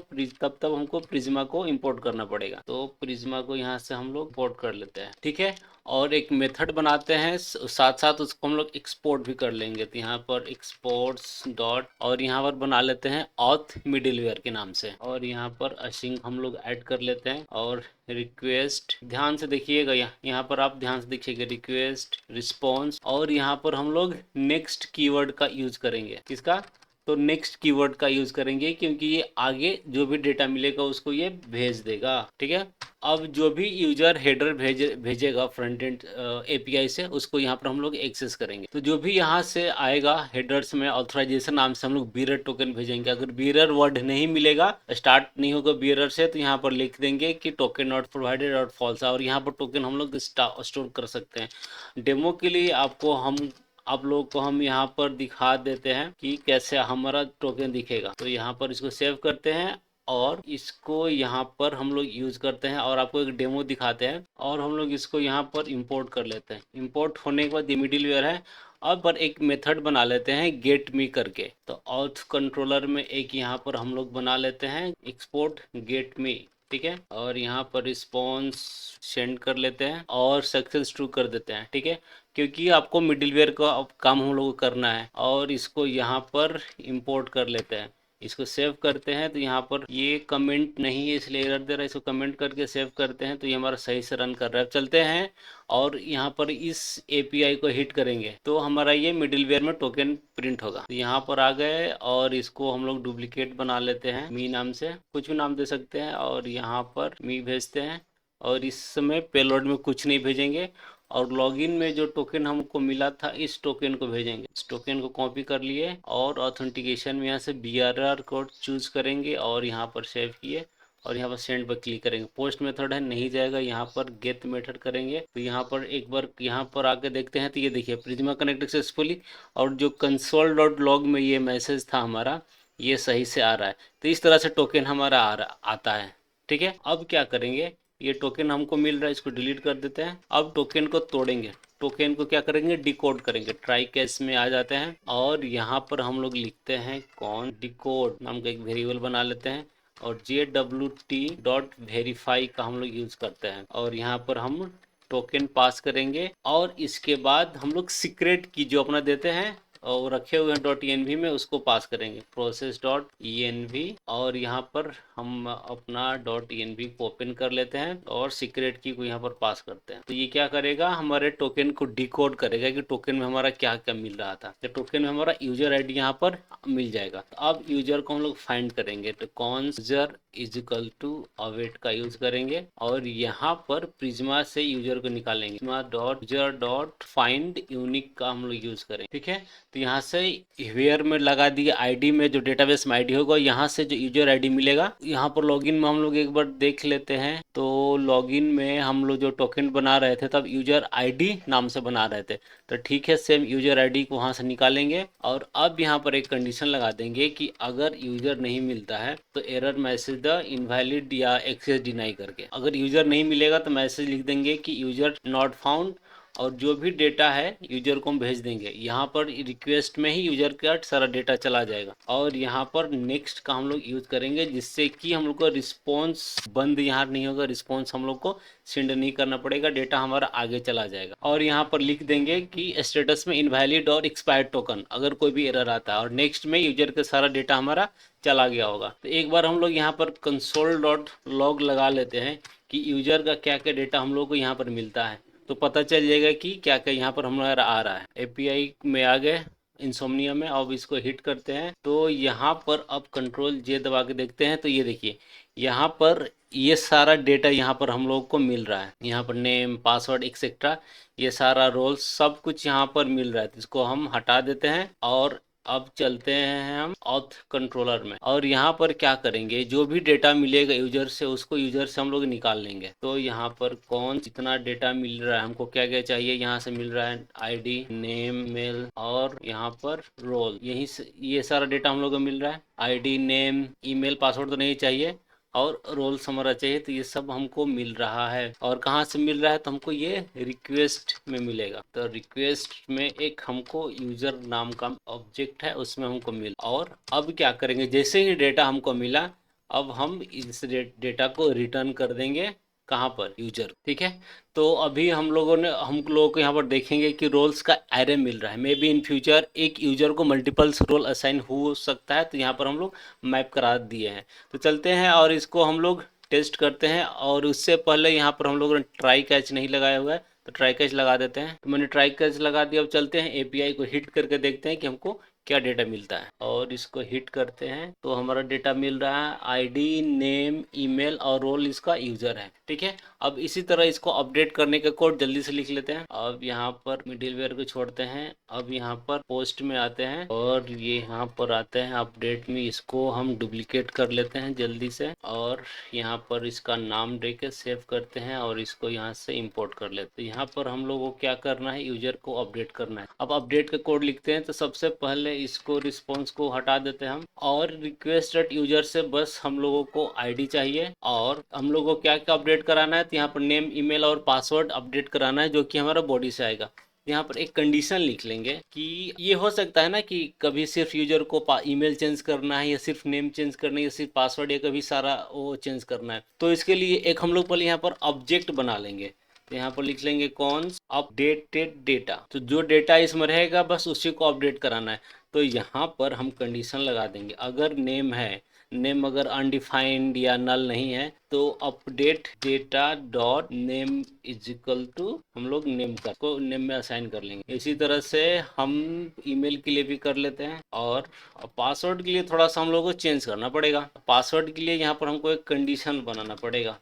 प्रिज्मा को इंपोर्ट करना पड़ेगा। तो प्रिज्मा को यहाँ से हम लोग इंपोर्ट कर लेते हैं। ठीक है, और एक मेथड बनाते हैं, साथ साथ उसको हम लोग एक्सपोर्ट भी कर लेंगे। तो यहाँ पर एक्सपोर्ट्स डॉट, और यहाँ पर बना लेते हैं auth मिडिलवेयर के नाम से, और यहाँ पर असिंक हम लोग ऐड कर लेते हैं। और रिक्वेस्ट, ध्यान से देखिएगा, यहाँ पर आप ध्यान से देखिएगा, रिक्वेस्ट रिस्पॉन्स, और यहाँ पर हम लोग नेक्स्ट कीवर्ड का यूज करेंगे। किसका, तो नेक्स्ट कीवर्ड का यूज करेंगे, क्योंकि ये आगे जो भी डेटा मिलेगा उसको ये भेज देगा। ठीक है, अब जो भी यूजर हेडर भेजेगा फ्रंट एंड API से, उसको यहाँ पर हम लोग एक्सेस करेंगे। तो जो भी यहाँ से आएगा हेडर्स में, ऑथराइजेशन नाम से हम लोग बीरर टोकन भेजेंगे। अगर बीरर वर्ड नहीं मिलेगा, स्टार्ट नहीं होगा बीरर से, तो यहाँ पर लिख देंगे कि टोकन नॉट प्रोवाइडेड और फॉल्स, और यहाँ पर टोकन हम लोग स्टोर कर सकते हैं। डेमो के लिए आप लोगों को हम यहाँ पर दिखा देते हैं कि कैसे हमारा टोकन दिखेगा। तो यहाँ पर इसको सेव करते हैं और इसको यहाँ पर हम लोग यूज करते हैं, और आपको एक डेमो दिखाते हैं, और हम लोग इसको यहाँ पर इंपोर्ट कर लेते हैं। इंपोर्ट होने के बाद ये मिडिलवेयर है। अब पर एक मेथड बना लेते हैं गेट मी करके। तो auth कंट्रोलर में एक यहाँ पर हम लोग बना लेते हैं एक्सपोर्ट गेट मी। ठीक है, और यहाँ पर रिस्पॉन्स सेंड कर लेते हैं और सक्सेस ट्रू कर देते हैं। ठीक है, क्योंकि आपको मिडिलवेयर का काम हम लोग को करना है, और इसको यहाँ पर इंपोर्ट कर लेते हैं। इसको सेव करते हैं तो यहाँ पर ये कमेंट नहीं है इसलिए एरर दे रहा है। इसको कमेंट करके सेव करते हैं तो ये हमारा सही से रन कर रहा है। चलते हैं और यहाँ पर इस एपीआई को हिट करेंगे तो हमारा ये मिडिलवेयर में टोकन प्रिंट होगा। तो यहाँ पर आ गए और इसको हम लोग डुप्लीकेट बना लेते हैं, मी नाम से कुछ भी नाम दे सकते हैं और यहाँ पर मी भेजते हैं और इस समय पेलोड में कुछ नहीं भेजेंगे और लॉगिन में जो टोकन हमको मिला था इस टोकन को भेजेंगे। इस टोकन को कॉपी कर लिए और ऑथेंटिकेशन में यहाँ से BRR कोड चूज करेंगे और यहाँ पर सेव किए और यहाँ पर सेंड पर क्लिक करेंगे। पोस्ट मेथड है नहीं जाएगा, यहाँ पर गेट मेथड करेंगे। तो यहाँ पर एक बार यहाँ पर आके देखते हैं तो ये देखिए प्रिज्मा कनेक्ट सक्सेसफुली और जो console.log में ये मैसेज था हमारा ये सही से आ रहा है। तो इस तरह से टोकन हमारा आता है। ठीक है, अब क्या करेंगे, ये टोकन हमको मिल रहा है, इसको डिलीट कर देते हैं। अब टोकन को तोड़ेंगे, टोकन को क्या करेंगे, डिकोड करेंगे। ट्राई कैश में आ जाते हैं और यहाँ पर हम लोग लिखते हैं कौन डिकोड नाम का एक वेरिएबल बना लेते हैं और JWT.verify का हम लोग यूज करते हैं और यहाँ पर हम टोकन पास करेंगे और इसके बाद हम लोग सीक्रेट की जो अपना देते हैं और रखे हुए हैं .env में उसको पास करेंगे process.env और यहाँ पर हम अपना .env को ओपन कर लेते हैं और सीक्रेट की को यहाँ पर पास करते हैं। तो ये क्या करेगा, हमारे टोकन को डिकोड करेगा कि टोकन में हमारा क्या क्या मिल रहा था। तो टोकन में हमारा यूजर आईडी यहाँ पर मिल जाएगा। तो अब यूजर को हम लोग फाइंड करेंगे तो कौन user is equal to await का यूज करेंगे और यहाँ पर प्रिज्मा से यूजर को निकालेंगे। प्रिज्मा.user.find यूनिक का हम लोग यूज करेंगे। ठीक है, तो यहाँ से वेयर में लगा दिए आईडी में जो डेटाबेस में आईडी होगा, यहाँ से जो यूजर आईडी मिलेगा यहाँ पर लॉगिन में हम लोग एक बार देख लेते हैं। तो लॉगिन में हम लोग जो टोकन बना रहे थे तब यूजर आईडी नाम से बना रहे थे। तो ठीक है, सेम यूजर आईडी को वहाँ से निकालेंगे और अब यहाँ पर एक कंडीशन लगा देंगे कि अगर यूजर नहीं मिलता है तो एरर मैसेज द इनवैलिड या एक्सेस डिनाई करके। अगर यूजर नहीं मिलेगा तो मैसेज लिख देंगे कि यूजर नॉट फाउंड और जो भी डेटा है यूजर को हम भेज देंगे। यहाँ पर रिक्वेस्ट में ही यूजर का सारा डेटा चला जाएगा और यहाँ पर नेक्स्ट का हम लोग यूज करेंगे जिससे कि हम लोग का रिस्पॉन्स बंद यहाँ नहीं होगा, रिस्पॉन्स हम लोग को सेंड नहीं करना पड़ेगा, डेटा हमारा आगे चला जाएगा। और यहाँ पर लिख देंगे कि स्टेटस में इनवैलिड और एक्सपायर्ड टोकन अगर कोई भी एरर आता है और नेक्स्ट में यूजर का सारा डेटा हमारा चला गया होगा। तो एक बार हम लोग यहाँ पर console.log लगा लेते हैं कि यूजर का क्या क्या डेटा हम लोग को यहाँ पर मिलता है, तो पता चल जाएगा कि क्या क्या यहाँ पर हमारा आ रहा है। एपीआई में आ गए इंसोम्निया में, अब इसको हिट करते हैं तो यहाँ पर अब Ctrl+J दबा के देखते हैं तो ये देखिए यहाँ पर ये सारा डेटा यहाँ पर हम लोग को मिल रहा है। यहाँ पर नेम, पासवर्ड, एक्सेट्रा ये सारा रोल सब कुछ यहाँ पर मिल रहा है। तो इसको हम हटा देते हैं और अब चलते हैं हम ऑथ कंट्रोलर में और यहाँ पर क्या करेंगे, जो भी डेटा मिलेगा यूजर से उसको यूजर से हम लोग निकाल लेंगे। तो यहाँ पर कौन जितना डेटा मिल रहा है, हमको क्या क्या चाहिए, यहाँ से मिल रहा है आईडी, नेम, मेल और यहाँ पर रोल, यही से ये सारा डेटा हम लोग को मिल रहा है। आईडी, नेम, ईमेल, पासवर्ड तो नहीं चाहिए और रोल हमारा चाहिए। तो ये सब हमको मिल रहा है और कहाँ से मिल रहा है, तो हमको ये रिक्वेस्ट में मिलेगा। तो रिक्वेस्ट में एक हमको यूजर नाम का ऑब्जेक्ट है उसमें हमको मिल। और अब क्या करेंगे, जैसे ही डेटा हमको मिला अब हम इस डेटा को रिटर्न कर देंगे कहाँ पर, यूजर। ठीक है, तो अभी हम लोगों को यहाँ पर देखेंगे कि रोल्स का एरे मिल रहा है। मे बी इन फ्यूचर एक यूजर को मल्टीपल्स रोल असाइन हो सकता है, तो यहाँ पर हम लोग मैप करा दिए हैं। तो चलते हैं और इसको हम लोग टेस्ट करते हैं और उससे पहले यहाँ पर हम लोगों ने ट्राई कैच नहीं लगाया हुआ है तो ट्राई कैच लगा देते हैं। तो मैंने ट्राई कैच लगा दिया। अब चलते हैं एपीआई को हिट करके देखते हैं कि हमको क्या डेटा मिलता है और इसको हिट करते हैं तो हमारा डेटा मिल रहा है आईडी, नेम, ईमेल और रोल इसका यूजर है। ठीक है, अब इसी तरह इसको अपडेट करने का कोड जल्दी से लिख लेते हैं। अब यहाँ पर मिडिलवेयर को छोड़ते हैं, अब यहाँ पर पोस्ट में आते हैं और ये यहाँ पर आते हैं अपडेट में, इसको हम डुप्लीकेट कर लेते हैं जल्दी से और यहाँ पर इसका नाम देके सेव करते हैं और इसको यहाँ से इंपोर्ट कर लेते हैं। यहाँ पर हम लोगों को क्या करना है, यूजर को अपडेट करना है। अब अपडेट का कोड लिखते हैं तो सबसे पहले इसको रिस्पॉन्स को हटा देते हैं हम और रिक्वेस्ट यूजर से बस हम लोगों को आईडी चाहिए और हम लोगों को क्या क्या अपडेट कराना है, तो यहाँ पर नेम, ईमेल और पासवर्ड अपडेट कराना है जो कि हमारा बॉडी से आएगा। यहाँ पर एक कंडीशन लिख लेंगे कि ये हो सकता है ना कि कभी सिर्फ यूजर को ईमेल चेंज करना है या सिर्फ नेम चेंज करना है या सिर्फ पासवर्ड या कभी सारा वो चेंज करना है। तो इसके लिए एक हम लोग पहले यहाँ पर ऑब्जेक्ट बना लेंगे तो यहाँ पर लिख लेंगे कौन अपडेटेड डेटा, तो जो डेटा इसमें रहेगा बस उसी को अपडेट कराना है। तो यहाँ पर हम कंडीशन लगा देंगे, अगर नेम है, नेम अगर अनडिफाइंड या नल नहीं है तो update data dot name is equal to हम लोग नेम का को नेम में असाइन कर लेंगे। इसी तरह से हम ईमेल के लिए भी कर लेते हैं। और पासवर्ड के लिए थोड़ा सा हम लोग को चेंज करना पड़ेगा। पासवर्ड के लिए यहाँ पर हमको एक कंडीशन बनाना पड़ेगा।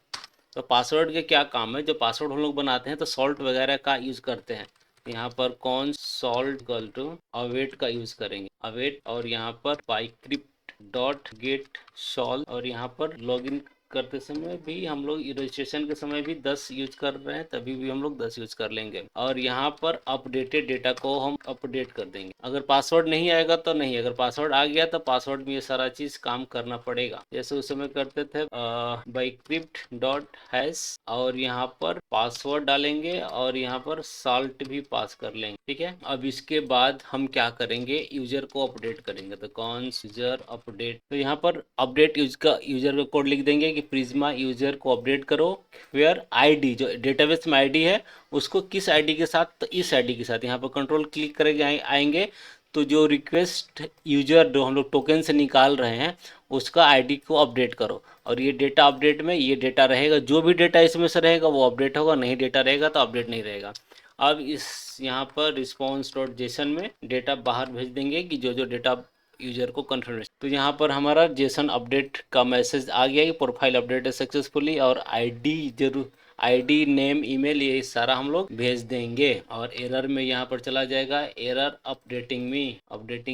तो पासवर्ड के क्या काम है, जो पासवर्ड हम लोग बनाते हैं तो सॉल्ट वगैरह का यूज़ करते हैं। यहाँ पर कौन सॉल्ट इक्वल टू अवेट का यूज़ करेंगे, अवेट, और यहाँ पर पाइक्रिप्ट डॉट गेट सॉल्व, और यहाँ पर लॉगिन करते समय भी हम लोग रजिस्ट्रेशन के समय भी 10 यूज कर रहे हैं, तभी भी हम लोग 10 यूज कर लेंगे। और यहाँ पर अपडेटेड डेटा को हम अपडेट कर देंगे। अगर पासवर्ड नहीं आएगा तो नहीं, अगर पासवर्ड आ गया तो पासवर्ड में ये सारा चीज काम करना पड़ेगा। जैसे उस समय करते थे बाइक्रिप्ट डॉट हैश, और यहाँ पर पासवर्ड डालेंगे और यहाँ पर साल्ट भी पास कर लेंगे। ठीक है, अब इसके बाद हम क्या करेंगे, यूजर को अपडेट करेंगे। तो कौन यूजर अपडेट, तो यहाँ पर अपडेट यूजर का कोड लिख देंगे कि प्रिज्मा यूजर को अपडेट करो, वेयर आईडी, जो डेटाबेस में आईडी है उसको किस आईडी के साथ, तो इस आईडी के साथ। यहाँ पर कंट्रोल क्लिक करेंगे, आएंगे तो जो रिक्वेस्ट यूजर जो हम लोग टोकन से निकाल रहे हैं उसका आईडी को अपडेट करो। और ये डेटा अपडेट में ये डेटा रहेगा, जो भी डेटा इसमें से रहेगा वो अपडेट होगा, नहीं डेटा रहेगा तो अपडेट नहीं रहेगा। अब इस यहाँ पर रिस्पॉन्स डॉट जेसन में डेटा बाहर भेज देंगे कि जो जो डेटा यूजर को कन्फर्मेशन। तो यहाँ पर हमारा जेसन अपडेट का मैसेज आ गया कि प्रोफाइल अपडेट है सक्सेसफुली, और आईडी जरूर, आईडी नेम ईमेल ये सारा हम लोग भेज देंगे। और एरर में यहाँ पर चला जाएगा एरर अपडेटिंग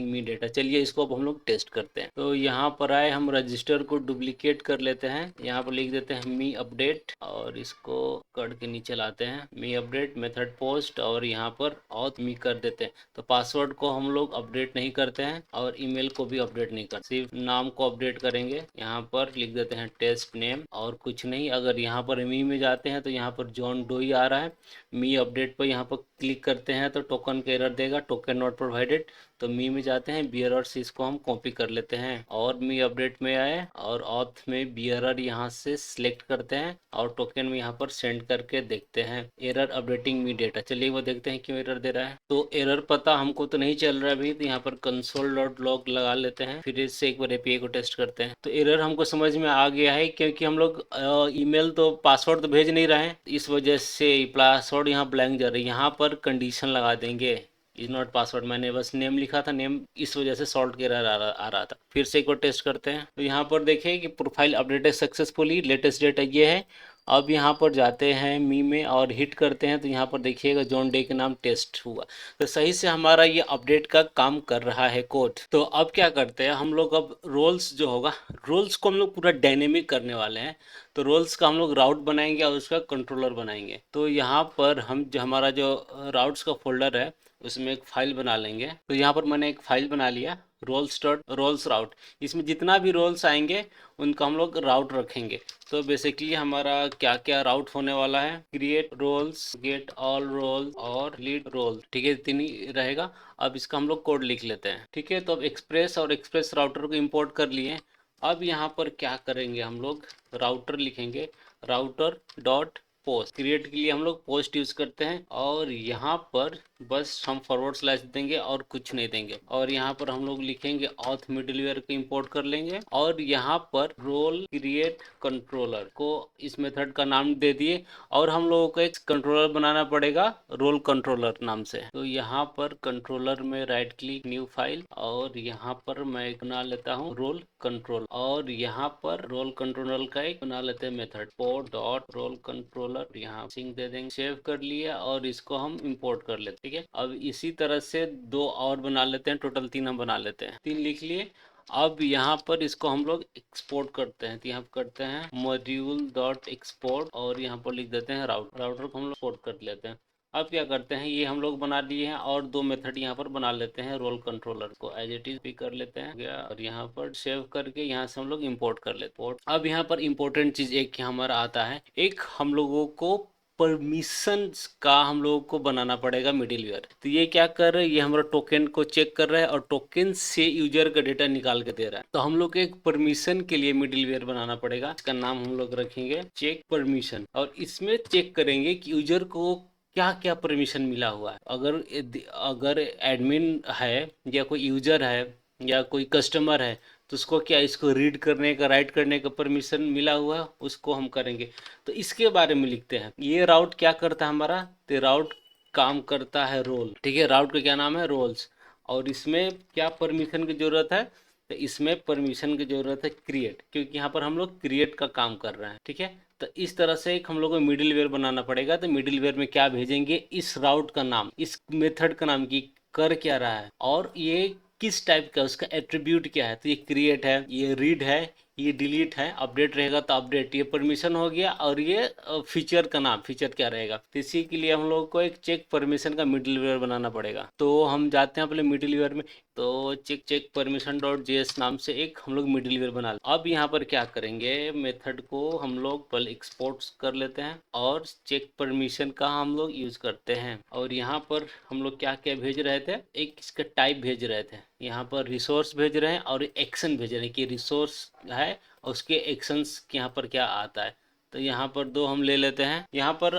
मी डेटा। चलिए इसको अब हम लोग टेस्ट करते हैं। तो यहाँ पर आए, हम रजिस्टर को डुप्लीकेट कर लेते हैं, यहाँ पर लिख देते हैं मी अपडेट, और इसको कट के नीचे लाते हैं मी अपडेट मेथड पोस्ट, और यहाँ पर ऑथ मी कर देते हैं। तो पासवर्ड को हम लोग अपडेट नहीं करते हैं और ईमेल को भी अपडेट नहीं करते, सिर्फ नाम को अपडेट करेंगे। यहाँ पर लिख देते हैं टेस्ट नेम और कुछ नहीं। अगर यहाँ पर मी में जाते हैं तो यहाँ पर जॉन डोई आ रहा है, मी अपडेट पर यहाँ पर क्लिक करते हैं तो टोकन का एरर देगा, टोकन नॉट प्रोवाइडेड। तो मी में जाते हैं, बियरर से इसको हम कॉपी कर लेते हैं और मी अपडेट में आए और ऑथ में बियरर यहाँ से सिलेक्ट करते हैं और टोकन में यहाँ पर सेंड करके देखते हैं एरर अपडेटिंग मी डेटा। चलिए वो देखते हैं क्यों एरर दे रहा है। तो एरर पता हमको तो नहीं चल रहा है अभी, तो यहाँ पर कंसोल डॉट लॉग लगा लेते हैं, फिर इससे एक बार एपीआई को टेस्ट करते हैं। तो एरर हमको समझ में आ गया है, क्योंकि हम लोग ईमेल तो पासवर्ड तो भेज नहीं रहे हैं, इस वजह से पासवर्ड यहाँ ब्लैंक जा रही है। यहाँ पर कंडीशन लगा देंगे इज नॉट पासवर्ड, मैंने बस नेम लिखा था, नेम इस वजह से सॉल्ट के एरर आ रहा था। फिर से एक बार टेस्ट करते हैं। तो यहाँ पर देखिए कि profile updated successfully, latest data ये है। अब यहाँ पर जाते हैं मी में और हिट करते हैं, तो यहाँ पर देखिएगा जॉन डे के नाम टेस्ट हुआ। तो सही से हमारा ये अपडेट का काम कर रहा है कोड। तो अब क्या करते हैं हम लोग, अब रोल्स जो होगा, रोल्स को हम लोग पूरा डायनेमिक करने वाले हैं। तो रोल्स का हम लोग राउट बनाएंगे और उसका कंट्रोलर बनाएंगे। तो यहाँ पर हम जो हमारा जो राउट्स का फोल्डर है उसमें एक फाइल बना लेंगे। तो यहाँ पर मैंने एक फाइल बना लिया रोल्स राउट। इसमें जितना भी रोल्स आएंगे उनका हम लोग राउट रखेंगे। तो बेसिकली हमारा क्या क्या राउट होने वाला है, create roles, get all role और लीड रोल। ठीक है, इतनी रहेगा। अब इसका हम लोग कोड लिख लेते हैं। ठीक है, तो अब एक्सप्रेस और एक्सप्रेस राउटर को इंपोर्ट कर लिए। अब यहाँ पर क्या करेंगे, हम लोग राउटर लिखेंगे, राउटर डॉट पोस्ट। क्रिएट के लिए हम लोग पोस्ट यूज करते हैं और यहाँ पर बस हम फॉरवर्ड स्लैश देंगे और कुछ नहीं देंगे। और यहाँ पर हम लोग लिखेंगे ऑथ मिडलवेयर को इंपोर्ट कर लेंगे और यहाँ पर रोल क्रिएट कंट्रोलर को इस मेथड का नाम दे दिए। और हम लोगों को एक कंट्रोलर बनाना पड़ेगा रोल कंट्रोलर नाम से। तो यहाँ पर कंट्रोलर में राइट क्लिक, न्यू फाइल, और यहाँ पर मैं बना लेता हूँ रोल कंट्रोल, और यहाँ पर रोल कंट्रोलर का एक बना लेते हैं method port dot roll controller, यहाँ सिंक दे देंगे। सेव कर लिया और इसको हम इंपोर्ट कर लेते हैं। ठीक है, अब इसी तरह से दो और बना लेते हैं, टोटल 3 हम बना लेते हैं, 3 लिख लिए। अब यहाँ पर इसको हम लोग एक्सपोर्ट करते हैं। तो यहाँ पर करते हैं मॉड्यूल डॉट एक्सपोर्ट और यहाँ पर लिख देते हैं राउटर को हम लोग एक्सपोर्ट कर लेते हैं। अब क्या करते हैं, ये हम लोग बना लिए हैं और 2 मेथड यहाँ पर बना लेते हैं। रोल कंट्रोलर को एज इट इज भी कर लेते हैं और यहाँ पर सेव करके यहाँ से हम लोग इंपोर्ट कर लेते हैं। अब यहाँ पर इंपॉर्टेंट चीज एक हमारा आता है, एक हम लोगों को परमिशंस का हम लोगों को बनाना पड़ेगा मिडिलवेयर। तो ये क्या कर रहा है, ये हमारा टोकन को चेक कर रहा है और टोकन से यूजर का डेटा निकाल के दे रहा है। तो हम लोग को एक परमिशन के लिए मिडिलवेयर बनाना पड़ेगा। इसका नाम हम लोग रखेंगे चेक परमिशन, और इसमें चेक करेंगे कि यूजर को क्या क्या परमिशन मिला हुआ है। अगर एडमिन है या कोई यूजर है या कोई कस्टमर है तो उसको क्या इसको रीड करने का, राइट करने का परमिशन मिला हुआ है, उसको हम करेंगे। तो इसके बारे में लिखते हैं। ये राउट क्या करता है हमारा, तो राउट काम करता है रोल। ठीक है, राउट का क्या नाम है, रोल्स। और इसमें क्या परमिशन की जरूरत है, तो इसमें परमिशन की जरूरत है क्रिएट, क्योंकि यहाँ पर हम लोग क्रिएट का काम कर रहे हैं। ठीक है, तो इस तरह से एक हम लोग को मिडिलवेयर बनाना पड़ेगा। तो मिडिलवेयर में क्या भेजेंगे, इस राउट का नाम, इस मेथड का नाम की कर क्या रहा है और ये किस टाइप का, उसका एट्रीब्यूट क्या है। तो ये क्रिएट है, ये रीड है, ये डिलीट है, अपडेट रहेगा तो अपडेट, ये परमिशन हो गया। और ये फीचर का नाम, फीचर क्या रहेगा। तो इसी के लिए हम लोग को एक चेक परमिशन का मिडिलवेयर बनाना पड़ेगा। तो हम जाते हैं पहले मिडिलवेयर में। तो चेक परमिशन डॉट जेएस नाम से एक हम लोग मिडिलवेयर बना लें। अब यहाँ पर क्या करेंगे, मेथड को हम लोग पहले एक्सपोर्ट कर लेते हैं और चेक परमिशन का हम लोग यूज करते हैं। और यहाँ पर हम लोग क्या क्या भेज रहे थे, एक इसका टाइप भेज रहे थे। यहाँ पर रिसोर्स भेज रहे हैं और एक्शन भेज रहे हैं कि रिसोर्स है और उसके एक्शंस यहाँ पर क्या आता है। तो यहाँ पर दो हम ले लेते हैं। यहाँ पर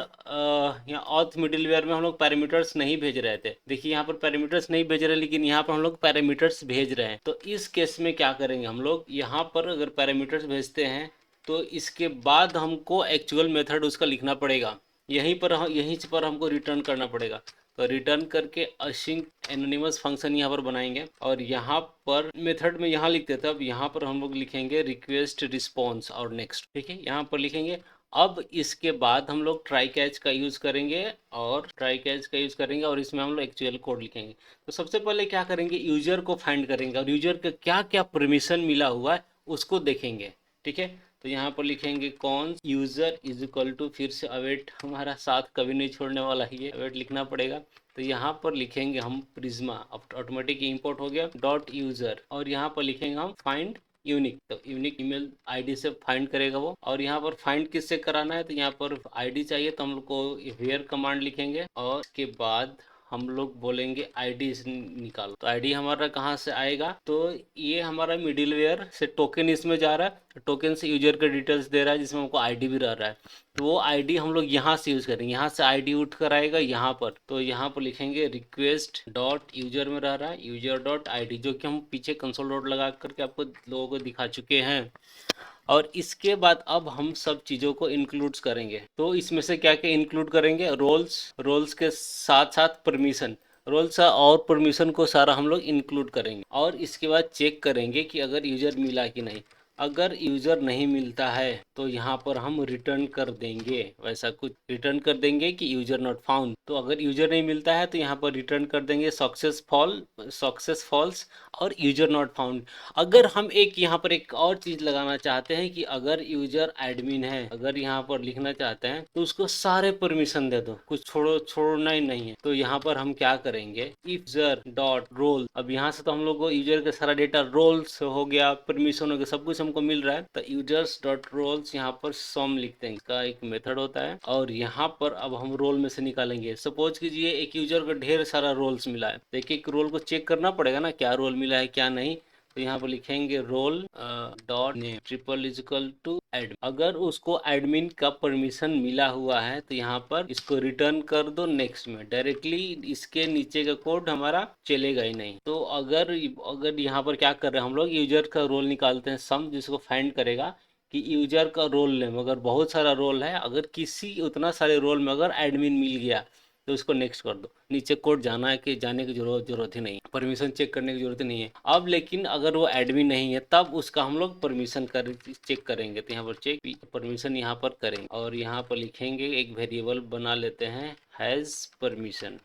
यहाँ ऑथ मिडिलवेयर में हम लोग पैरामीटर्स नहीं भेज रहे थे। देखिए यहाँ पर पैरामीटर्स नहीं भेज रहे, लेकिन यहाँ पर हम लोग पैरामीटर्स भेज रहे हैं। तो इस केस में क्या करेंगे हम लोग, यहाँ पर अगर पैरामीटर्स भेजते हैं तो इसके बाद हमको एक्चुअल मेथड उसका लिखना पड़ेगा। यहीं पर हमको रिटर्न करना पड़ेगा। तो रिटर्न करके असिंक एनोनिमस फंक्शन यहाँ पर बनाएंगे और यहाँ पर मेथड में यहाँ लिखते थे। अब यहाँ पर हम लोग लिखेंगे रिक्वेस्ट रिस्पॉन्स और नेक्स्ट। ठीक है, यहाँ पर लिखेंगे। अब इसके बाद हम लोग ट्राई कैच का यूज़ करेंगे और इसमें हम लोग एक्चुअल कोड लिखेंगे। तो सबसे पहले क्या करेंगे, यूजर को फाइंड करेंगे और यूजर का क्या क्या परमिशन मिला हुआ है उसको देखेंगे। ठीक है, तो यहाँ पर लिखेंगे कौन यूजर इज इक्वल टू, फिर से अवेट हमारा साथ कभी नहीं छोड़ने वाला ही है, अवेट लिखना पड़ेगा। तो यहाँ पर लिखेंगे हम प्रिज्मा, अब ऑटोमेटिक इंपोर्ट हो गया, डॉट यूजर। और यहाँ पर लिखेंगे हम फाइंड यूनिक, तो यूनिक ईमेल आईडी से फाइंड करेगा वो। और यहाँ पर फाइंड किससे कराना है, तो यहाँ पर आईडी चाहिए तो हम लोग को वेयर कमांड लिखेंगे और उसके बाद हम लोग बोलेंगे आईडी निकालो। तो आईडी हमारा कहाँ से आएगा, तो ये हमारा मिडिलवेयर से टोकन इसमें जा रहा है, टोकन से यूजर का डिटेल्स दे रहा है जिसमें हमको आईडी भी रह रहा है। तो वो आईडी हम लोग यहाँ से यूज करेंगे, यहाँ से आईडी उठ कर आएगा यहाँ पर। तो यहाँ पर लिखेंगे रिक्वेस्ट डॉट यूजर में रह रहा है यूजर डॉट आईडी, जो कि हम पीछे कंसोल डॉट लगा करके आपको लोगों को दिखा चुके हैं। और इसके बाद अब हम सब चीज़ों को इंक्लूड्स करेंगे। तो इसमें से क्या क्या इंक्लूड करेंगे, रोल्स के साथ साथ परमिशन, रोल्स और परमिशन को सारा हम लोग इंक्लूड करेंगे। और इसके बाद चेक करेंगे कि अगर यूज़र मिला कि नहीं। अगर यूज़र नहीं मिलता है तो यहाँ पर हम रिटर्न कर देंगे, वैसा कुछ रिटर्न कर देंगे कि यूज़र नॉट फाउंड। तो अगर यूज़र नहीं मिलता है तो यहाँ पर रिटर्न कर देंगे सक्सेस फॉल्स और यूज़र नॉट फाउंड। अगर हम यहाँ पर एक और चीज़ लगाना चाहते हैं कि अगर यूज़र एडमिन है, अगर यहाँ पर लिखना चाहते हैं तो उसको सारे परमिशन दे दो, कुछ छोड़ना ही नहीं है। तो यहाँ पर हम क्या करेंगे, इफ यूजर डॉट रोल। अब यहाँ से तो हम लोग को यूजर का सारा डेटा रोल्स हो गया, परमिशन हो गया, सब कुछ हमको मिल रहा है। तो यूजर्स डॉट रोल्स यहाँ पर सम लिखते हैं, इसका एक मेथड होता है। और यहाँ पर अब हम रोल में से निकालेंगे। सपोज कीजिए एक यूजर को ढेर सारा रोल्स मिला है, तो एक रोल को चेक करना पड़ेगा ना, क्या रोल मिला है क्या नहीं। तो यहाँ पर लिखेंगे role dot name triple equal to admin. अगर उसको एडमिन का परमिशन मिला हुआ है तो यहाँ पर इसको रिटर्न कर दो नेक्स्ट में, डायरेक्टली इसके नीचे का कोड हमारा चलेगा ही नहीं। तो अगर यहाँ पर क्या कर रहे हैं हम लोग, यूजर का रोल निकालते हैं सम, जिसको फाइंड करेगा कि यूजर का रोल नेम, अगर बहुत सारा रोल है, अगर किसी उतना सारे रोल में अगर एडमिन मिल गया तो उसको नेक्स्ट कर दो। नीचे कोड जाने की जरूरत ही नहीं, परमिशन चेक करने की जरूरत ही नहीं है। अब लेकिन अगर वो एडमिन नहीं है तब उसका हम लोग परमिशन चेक करेंगे। तो यहाँ पर चेक परमिशन यहाँ पर करेंगे और यहाँ पर लिखेंगे, एक वेरिएबल बना लेते हैं हैज परमिशन।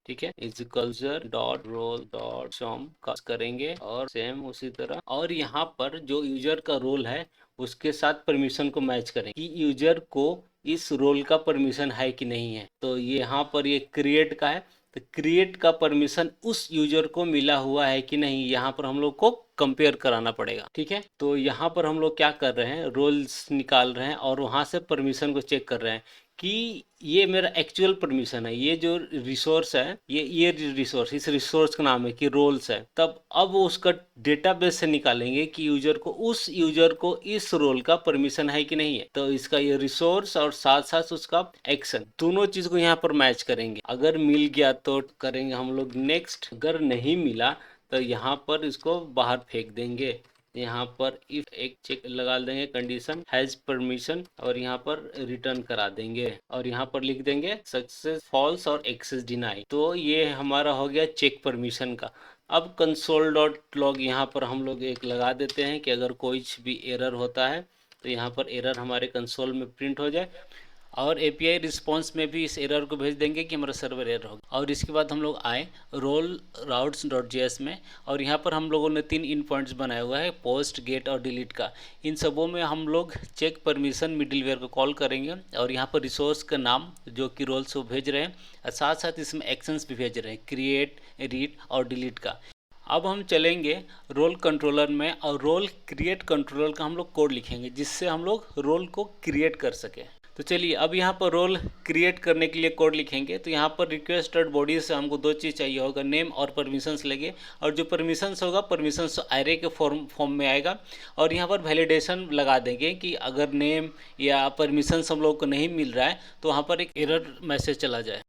ठीक है, इक्वल्सर डॉट रोल डॉट सम करेंगे और सेम उसी तरह। और यहाँ पर जो यूजर का रोल है उसके साथ परमिशन को मैच करें कि यूजर को इस रोल का परमिशन है कि नहीं है। तो यहाँ पर ये क्रिएट का है, तो क्रिएट का परमिशन उस यूजर को मिला हुआ है कि नहीं, यहाँ पर हम लोग को कंपेयर कराना पड़ेगा। ठीक है, तो यहाँ पर हम लोग क्या कर रहे हैं, रोल्स निकाल रहे हैं और वहाँ से परमिशन को चेक कर रहे हैं कि ये मेरा एक्चुअल परमिशन है, ये जो रिसोर्स है, ये रिसोर्स, इस रिसोर्स का नाम है कि रोल्स है। तब अब उसका डेटाबेस से निकालेंगे कि उस यूजर को इस रोल का परमिशन है कि नहीं है। तो इसका ये रिसोर्स और साथ साथ उसका एक्शन, दोनों चीज को यहाँ पर मैच करेंगे। अगर मिल गया तो करेंगे हम लोग नेक्स्ट, अगर नहीं मिला तो यहाँ पर इसको बाहर फेंक देंगे। यहाँ पर इफ एक चेक लगा देंगे, कंडीशन हैज परमिशन, और यहाँ पर रिटर्न करा देंगे और यहाँ पर लिख देंगे सक्सेस फॉल्स और एक्सेस डिनाई। तो ये हमारा हो गया चेक परमिशन का। अब कंसोल डॉट लॉग यहाँ पर हम लोग एक लगा देते हैं कि अगर कोई भी एरर होता है तो यहाँ पर एरर हमारे कंसोल में प्रिंट हो जाए, और एपीआई रिस्पॉन्स में भी इस एरर को भेज देंगे कि हमारा सर्वर एरर होगा। और इसके बाद हम लोग आए रोल राउट्स डॉट जेएस में, और यहाँ पर हम लोगों ने 3 इन पॉइंट्स बनाया हुआ है, पोस्ट, गेट और डिलीट का। इन सबों में हम लोग चेक परमिशन मिडिलवेयर को कॉल करेंगे, और यहाँ पर रिसोर्स का नाम जो कि रोल्स को भेज रहे हैं, और साथ साथ इसमें एक्शंस भी भेज रहे हैं, क्रिएट, रीड और डिलीट का। अब हम चलेंगे रोल कंट्रोलर में, और रोल क्रिएट कंट्रोलर का हम लोग कोड लिखेंगे जिससे हम लोग रोल को क्रिएट कर सके। तो चलिए अब यहाँ पर रोल क्रिएट करने के लिए कोड लिखेंगे। तो यहाँ पर रिक्वेस्ट डॉट बॉडी से हमको 2 चीज़ चाहिए होगा, नेम और परमिशंस लगे, और जो परमिशंस होगा परमिशंस एरे के फॉर्म में आएगा, और यहाँ पर वैलिडेशन लगा देंगे कि अगर नेम या परमिशंस हम लोग को नहीं मिल रहा है तो वहाँ पर एक एरर मैसेज चला जाए।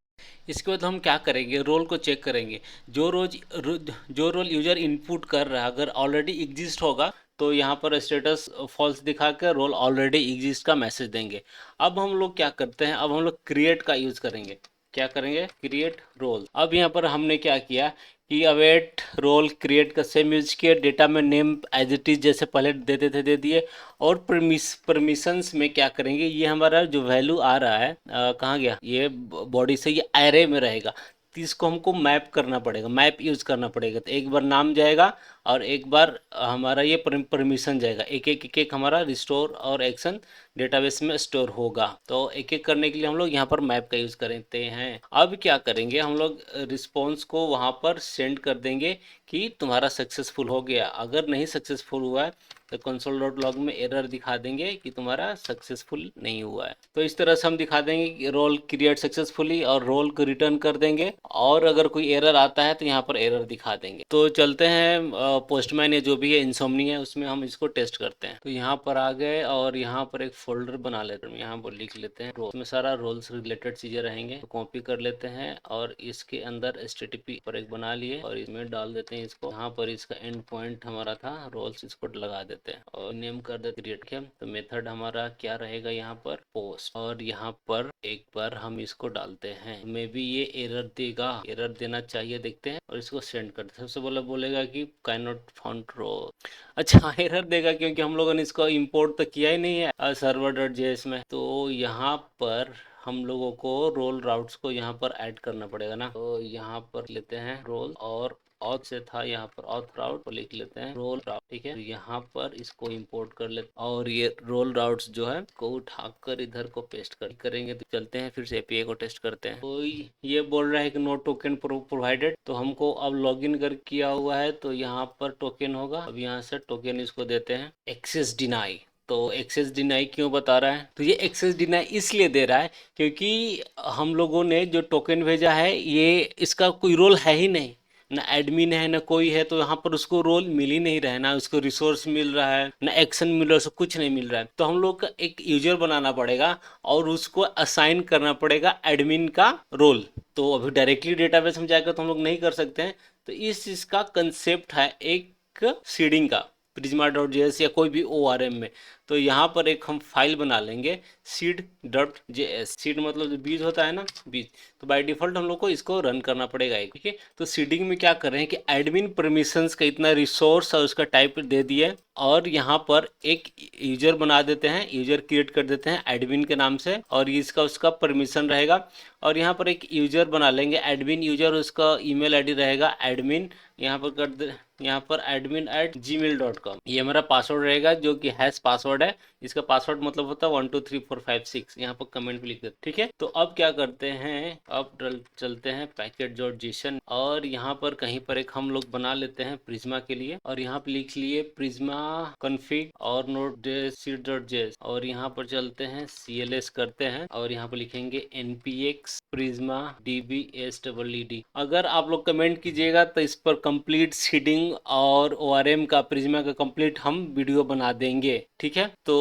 इसके बाद हम क्या करेंगे, रोल को चेक करेंगे। जो रोल यूजर इनपुट कर रहा है अगर ऑलरेडी एग्जिस्ट होगा तो यहाँ पर स्टेटस फॉल्स दिखा कर रोल ऑलरेडी एग्जिस्ट का मैसेज देंगे। अब हम लोग क्या करते हैं, अब हम लोग क्रिएट का यूज़ करेंगे। क्या करेंगे, क्रिएट रोल। अब यहाँ पर हमने क्या किया कि अवेट रोल क्रिएट का सेम यूज किया, डेटा में नेम एज इट इज जैसे पहले देते थे दे दिए, और परमिशंस में क्या करेंगे, ये हमारा जो वैल्यू आ रहा है कहाँ गया, ये बॉडी से ये एरे में रहेगा, तो इसको हमको मैप करना पड़ेगा, मैप यूज करना पड़ेगा। तो एक बार नाम जाएगा और एक बार हमारा ये परमिशन जाएगा, एक एक हमारा रिस्टोर और एक्शन डेटाबेस में स्टोर होगा। तो एक एक करने के लिए हम लोग यहाँ पर मैप का यूज करते हैं। अब क्या करेंगे, हम लोग रिस्पॉन्स को वहाँ पर सेंड कर देंगे कि तुम्हारा सक्सेसफुल हो गया। अगर नहीं सक्सेसफुल हुआ है तो कंसोल डॉट लॉग में एरर दिखा देंगे कि तुम्हारा सक्सेसफुल नहीं हुआ है। तो इस तरह से हम दिखा देंगे कि रोल क्रिएट सक्सेसफुली, और रोल को रिटर्न कर देंगे, और अगर कोई एरर आता है तो यहाँ पर एरर दिखा देंगे। तो चलते हैं पोस्टमैन या जो भी है इंसोम्नी है उसमें हम इसको टेस्ट करते हैं। तो यहाँ पर आ गए और यहाँ पर एक फोल्डर बना लेते हैं, यहाँ पर लिख लेते हैं रोल, इसमें सारा रोल्स रिलेटेड चीजें रहेंगे। तो कॉपी कर लेते हैं और इसके अंदर HTTP पर एक बना लिए और इसमें डाल देते हैं इसको। यहाँ पर इसका एंड पॉइंट हमारा था रोल्स, इसको लगा देते हैं और नेम कर देते क्रिएट के। तो मेथड हमारा क्या रहेगा, यहाँ पर पोस्ट, और यहाँ पर एक बार हम इसको डालते हैं। मे बी ये एरर देगा, एरर देना चाहिए, देखते हैं, और इसको सेंड करते हैं। सबसे पहले बोलेगा कि कैन नॉट फाउंड रोल। अच्छा, एरर देगा क्योंकि हम लोगों ने इसको इंपोर्ट तो किया ही नहीं है server.js में। तो यहाँ पर हम लोगों को रोल राउट्स को यहाँ पर ऐड करना पड़ेगा ना। तो यहाँ पर लेते हैं रोल, और ऑथ से था यहाँ पर ऑथ राउट को लिख लेते हैं रोल राउट, ठीक है। तो यहाँ पर इसको इंपोर्ट कर लेते हैं और ये रोल राउट्स जो है को उठाकर इधर को पेस्ट करेंगे। तो चलते हैं फिर से एपीआई को टेस्ट करते हैं। तो ये बोल रहा है कि नो टोकन प्रोवाइडेड। तो हमको अब लॉगिन कर किया हुआ है तो यहाँ पर टोकन होगा। अब यहाँ से टोकन इसको देते हैं, एक्सेस डिनाई। तो एक्सेस डिनाई क्यों बता रहा है, तो ये एक्सेस डिनाई इसलिए दे रहा है क्योंकि हम लोगों ने जो टोकन भेजा है ये इसका कोई रोल है ही नहीं, ना एडमिन है ना कोई है। तो यहाँ पर उसको रोल मिल ही नहीं रहा है, ना उसको रिसोर्स मिल रहा है, ना एक्शन मिल रहा है, उसको कुछ नहीं मिल रहा है। तो हम लोग का एक यूजर बनाना पड़ेगा और उसको असाइन करना पड़ेगा एडमिन का रोल। तो अभी डायरेक्टली डेटाबेस में जाकर तो हम लोग नहीं कर सकते हैं। तो इस चीज का कंसेप्ट है एक सीडिंग का, prisma.js या कोई भी ORM में। तो यहाँ पर एक हम फाइल बना लेंगे seed.js। सीड मतलब जो बीज होता है ना, बीज। तो बाय डिफॉल्ट हम लोग को इसको रन करना पड़ेगा, ठीक है। तो सीडिंग में क्या कर रहे हैं कि एडमिन परमिशंस का इतना रिसोर्स और उसका टाइप दे दिए, और यहाँ पर एक यूजर बना देते हैं, यूजर क्रिएट कर देते हैं एडमिन के नाम से, और इसका उसका परमिशन रहेगा। और यहाँ पर एक यूजर बना लेंगे एडमिन यूजर, उसका ईमेल आईडी रहेगा एडमिन, यहाँ पर कर दे, यहाँ पर admin@gmail.com। ये हमारा पासवर्ड रहेगा जो कि हैश पासवर्ड पासवर्ड है, इसका पासवर्ड मतलब होता है 123456, यहाँ पर कमेंट भी लिख देते, ठीक है। तो अब क्या करते हैं, अब चलते हैं पैकेट.json और यहाँ पर कहीं पर एक हम लोग बना लेते हैं प्रिज्मा के लिए, और यहाँ पर लिख लिए प्रिज्मा config और node.js और यहाँ पर चलते हैं cls करते हैं और यहाँ पर लिखेंगे npx प्रिज्मा dbsedd। अगर आप लोग कमेंट कीजिएगा तो इस पर कंप्लीट सीडिंग और ORM का प्रिज्मा का कंप्लीट हम वीडियो बना देंगे, ठीक है। तो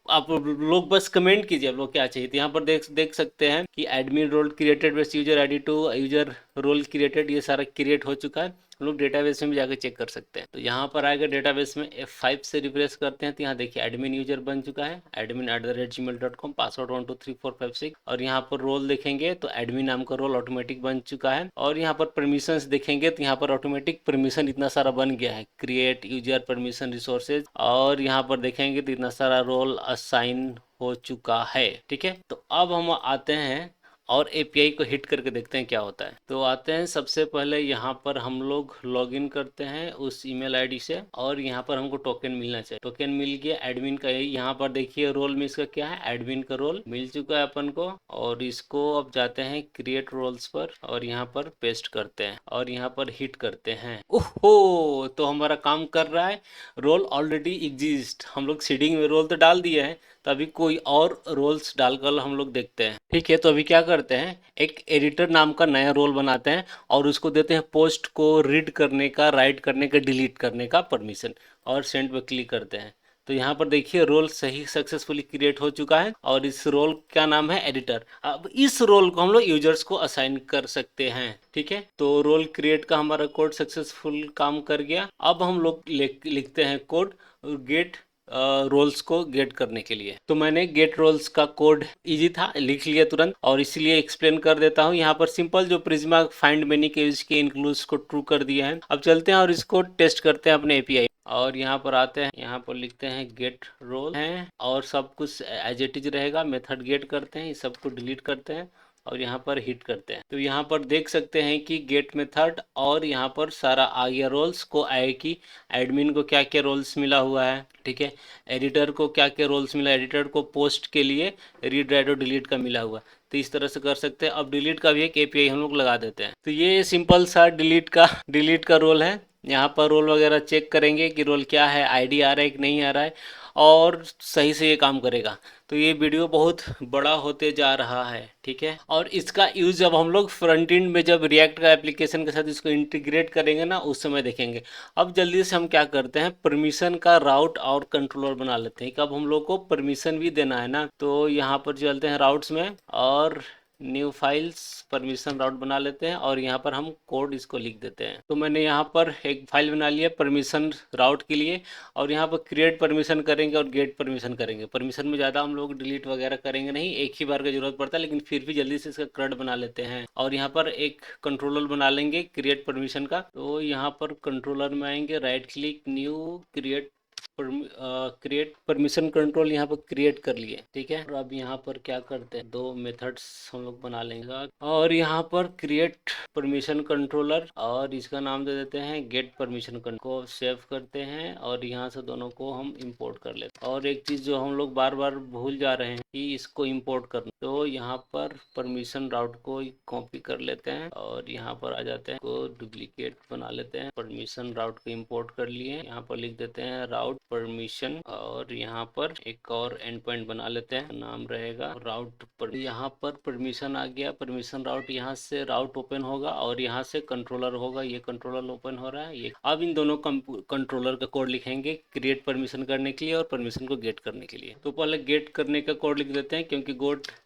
आप लोग बस कमेंट कीजिए आप लोग क्या चाहिए। तो यहाँ पर देख सकते हैं कि admin role created base user ID to user role created, ये सारा क्रिएट हो चुका है। हम लोग डेटाबेस में भी जाकर चेक कर सकते हैं। तो यहाँ पर आएगा डेटाबेस में F5 से रिफ्रेश करते हैं तो यहाँ देखिए एडमिन यूजर बन चुका है, admin@gmail.com, पासवर्ड 123456 और यहाँ पर रोल देखेंगे तो एडमिन नाम का रोल ऑटोमेटिक बन चुका है। और यहाँ पर परमिशंस देखेंगे तो यहाँ पर ऑटोमेटिक परमिशन इतना सारा बन गया है, क्रिएट यूजर परमिशन रिसोर्सेज, और यहाँ पर देखेंगे तो इतना सारा रोल असाइन हो चुका है, ठीक है। तो अब हम आते हैं और API को हिट करके देखते हैं क्या होता है। तो आते हैं, सबसे पहले यहाँ पर हम लोग लॉगिन करते हैं उस ईमेल आईडी से और यहाँ पर हमको टोकन मिलना चाहिए। टोकन मिल गया एडमिन का, यही यहाँ पर देखिए रोल में इसका क्या है, एडमिन का रोल मिल चुका है अपन को। और इसको अब जाते हैं क्रिएट रोल्स पर और यहाँ पर पेस्ट करते हैं और यहाँ पर हिट करते हैं। ओहो, तो हमारा काम कर रहा है, रोल ऑलरेडी एग्जिस्ट। हम लोग सीडिंग में रोल तो डाल दिए हैं, तो अभी कोई और रोल्स डालकर हम लोग देखते हैं, ठीक है। तो अभी क्या करते हैं, एक एडिटर नाम का नया रोल बनाते हैं और उसको देते हैं पोस्ट को रीड करने का, राइट करने का, डिलीट करने का परमिशन और सेंड पर क्लिक करते हैं। तो यहाँ पर देखिए रोल सही सक्सेसफुली क्रिएट हो चुका है और इस रोल का नाम है एडिटर। अब इस रोल को हम लोग यूजर्स को असाइन कर सकते हैं, ठीक है। तो रोल क्रिएट का हमारा कोड सक्सेसफुल काम कर गया। अब हम लोग लिखते हैं कोड गेट रोल्स को गेट करने के लिए। तो मैंने गेट रोल्स का कोड इजी था, लिख लिया तुरंत, और इसीलिए एक्सप्लेन कर देता हूँ। यहाँ पर सिंपल जो प्रिज्मा फाइंड मेनी के यूज के इंक्लूड्स को ट्रू कर दिया है। अब चलते हैं और इसको टेस्ट करते हैं अपने API और यहाँ पर आते हैं, यहाँ पर लिखते हैं गेट रोल हैं और सब कुछ एज इट इज रहेगा। मेथड गेट करते हैं, इस सबको डिलीट करते हैं और यहाँ पर हिट करते हैं। तो यहाँ पर देख सकते हैं कि गेट मेथड और यहाँ पर सारा आ गया रोल्स को आए कि एडमिन को क्या क्या रोल्स मिला हुआ है, ठीक है। एडिटर को क्या क्या रोल्स मिला, एडिटर को पोस्ट के लिए रीड राइट और डिलीट का मिला हुआ। तो इस तरह से कर सकते हैं। अब डिलीट का भी एक API हम लोग लगा देते हैं। तो ये सिंपल सा डिलीट का रोल है। यहाँ पर रोल वगैरह चेक करेंगे कि रोल क्या है, ID आ रहा है कि नहीं आ रहा है, और सही से ये काम करेगा। तो ये वीडियो बहुत बड़ा होते जा रहा है, ठीक है। और इसका यूज जब हम लोग फ्रंट एंड में जब रिएक्ट का एप्लीकेशन के साथ इसको इंटीग्रेट करेंगे ना, उस समय देखेंगे। अब जल्दी से हम क्या करते हैं, परमिशन का राउट और कंट्रोलर बना लेते हैं। अब हम लोग को परमिशन भी देना है ना, तो यहाँ पर चलते हैं राउट्स में और न्यू फाइल्स परमिशन राउट बना लेते हैं और यहाँ पर हम कोड इसको लिख देते हैं। तो मैंने यहाँ पर एक फाइल बना लिया परमिशन राउट के लिए और यहाँ पर क्रिएट परमिशन करेंगे और गेट परमिशन करेंगे। परमिशन में ज़्यादा हम लोग डिलीट वगैरह करेंगे नहीं, एक ही बार का जरूरत पड़ता है, लेकिन फिर भी जल्दी से इसका CRUD बना लेते हैं। और यहाँ पर एक कंट्रोलर बना लेंगे क्रिएट परमिशन का। तो यहाँ पर कंट्रोलर में आएंगे, right click, new, create permission control, यहाँ पर क्रिएट कर लिए, ठीक है। और अब यहाँ पर क्या करते हैं, दो मेथड्स हम लोग बना लेंगे और यहाँ पर क्रिएट परमिशन कंट्रोलर और इसका नाम दे देते हैं गेट परमिशन कंट्रोल। को सेव करते हैं और यहाँ से दोनों को हम इंपोर्ट कर लेते हैं। और एक चीज जो हम लोग बार बार भूल जा रहे हैं कि इसको इंपोर्ट करना, तो यहाँ पर परमिशन राउट को कॉपी कर लेते हैं और यहाँ पर आ जाते हैं, को डुप्लीकेट बना लेते हैं। परमिशन राउट को इंपोर्ट कर लिए, यहाँ पर लिख देते हैं राउट परमिशन और यहाँ पर एक और एंड पॉइंट बना लेते हैं, नाम रहेगा राउट पर। यहाँ पर परमिशन आ गया, परमिशन राउट, यहाँ से राउट ओपन होगा और यहाँ से कंट्रोलर होगा। ये कंट्रोलर ओपन हो रहा है ये। अब इन दोनों कंट्रोलर का कोड लिखेंगे क्रिएट परमिशन करने के लिए और परमिशन को गेट करने के लिए। तो पहले गेट करने का कोड लिख देते हैं क्योंकि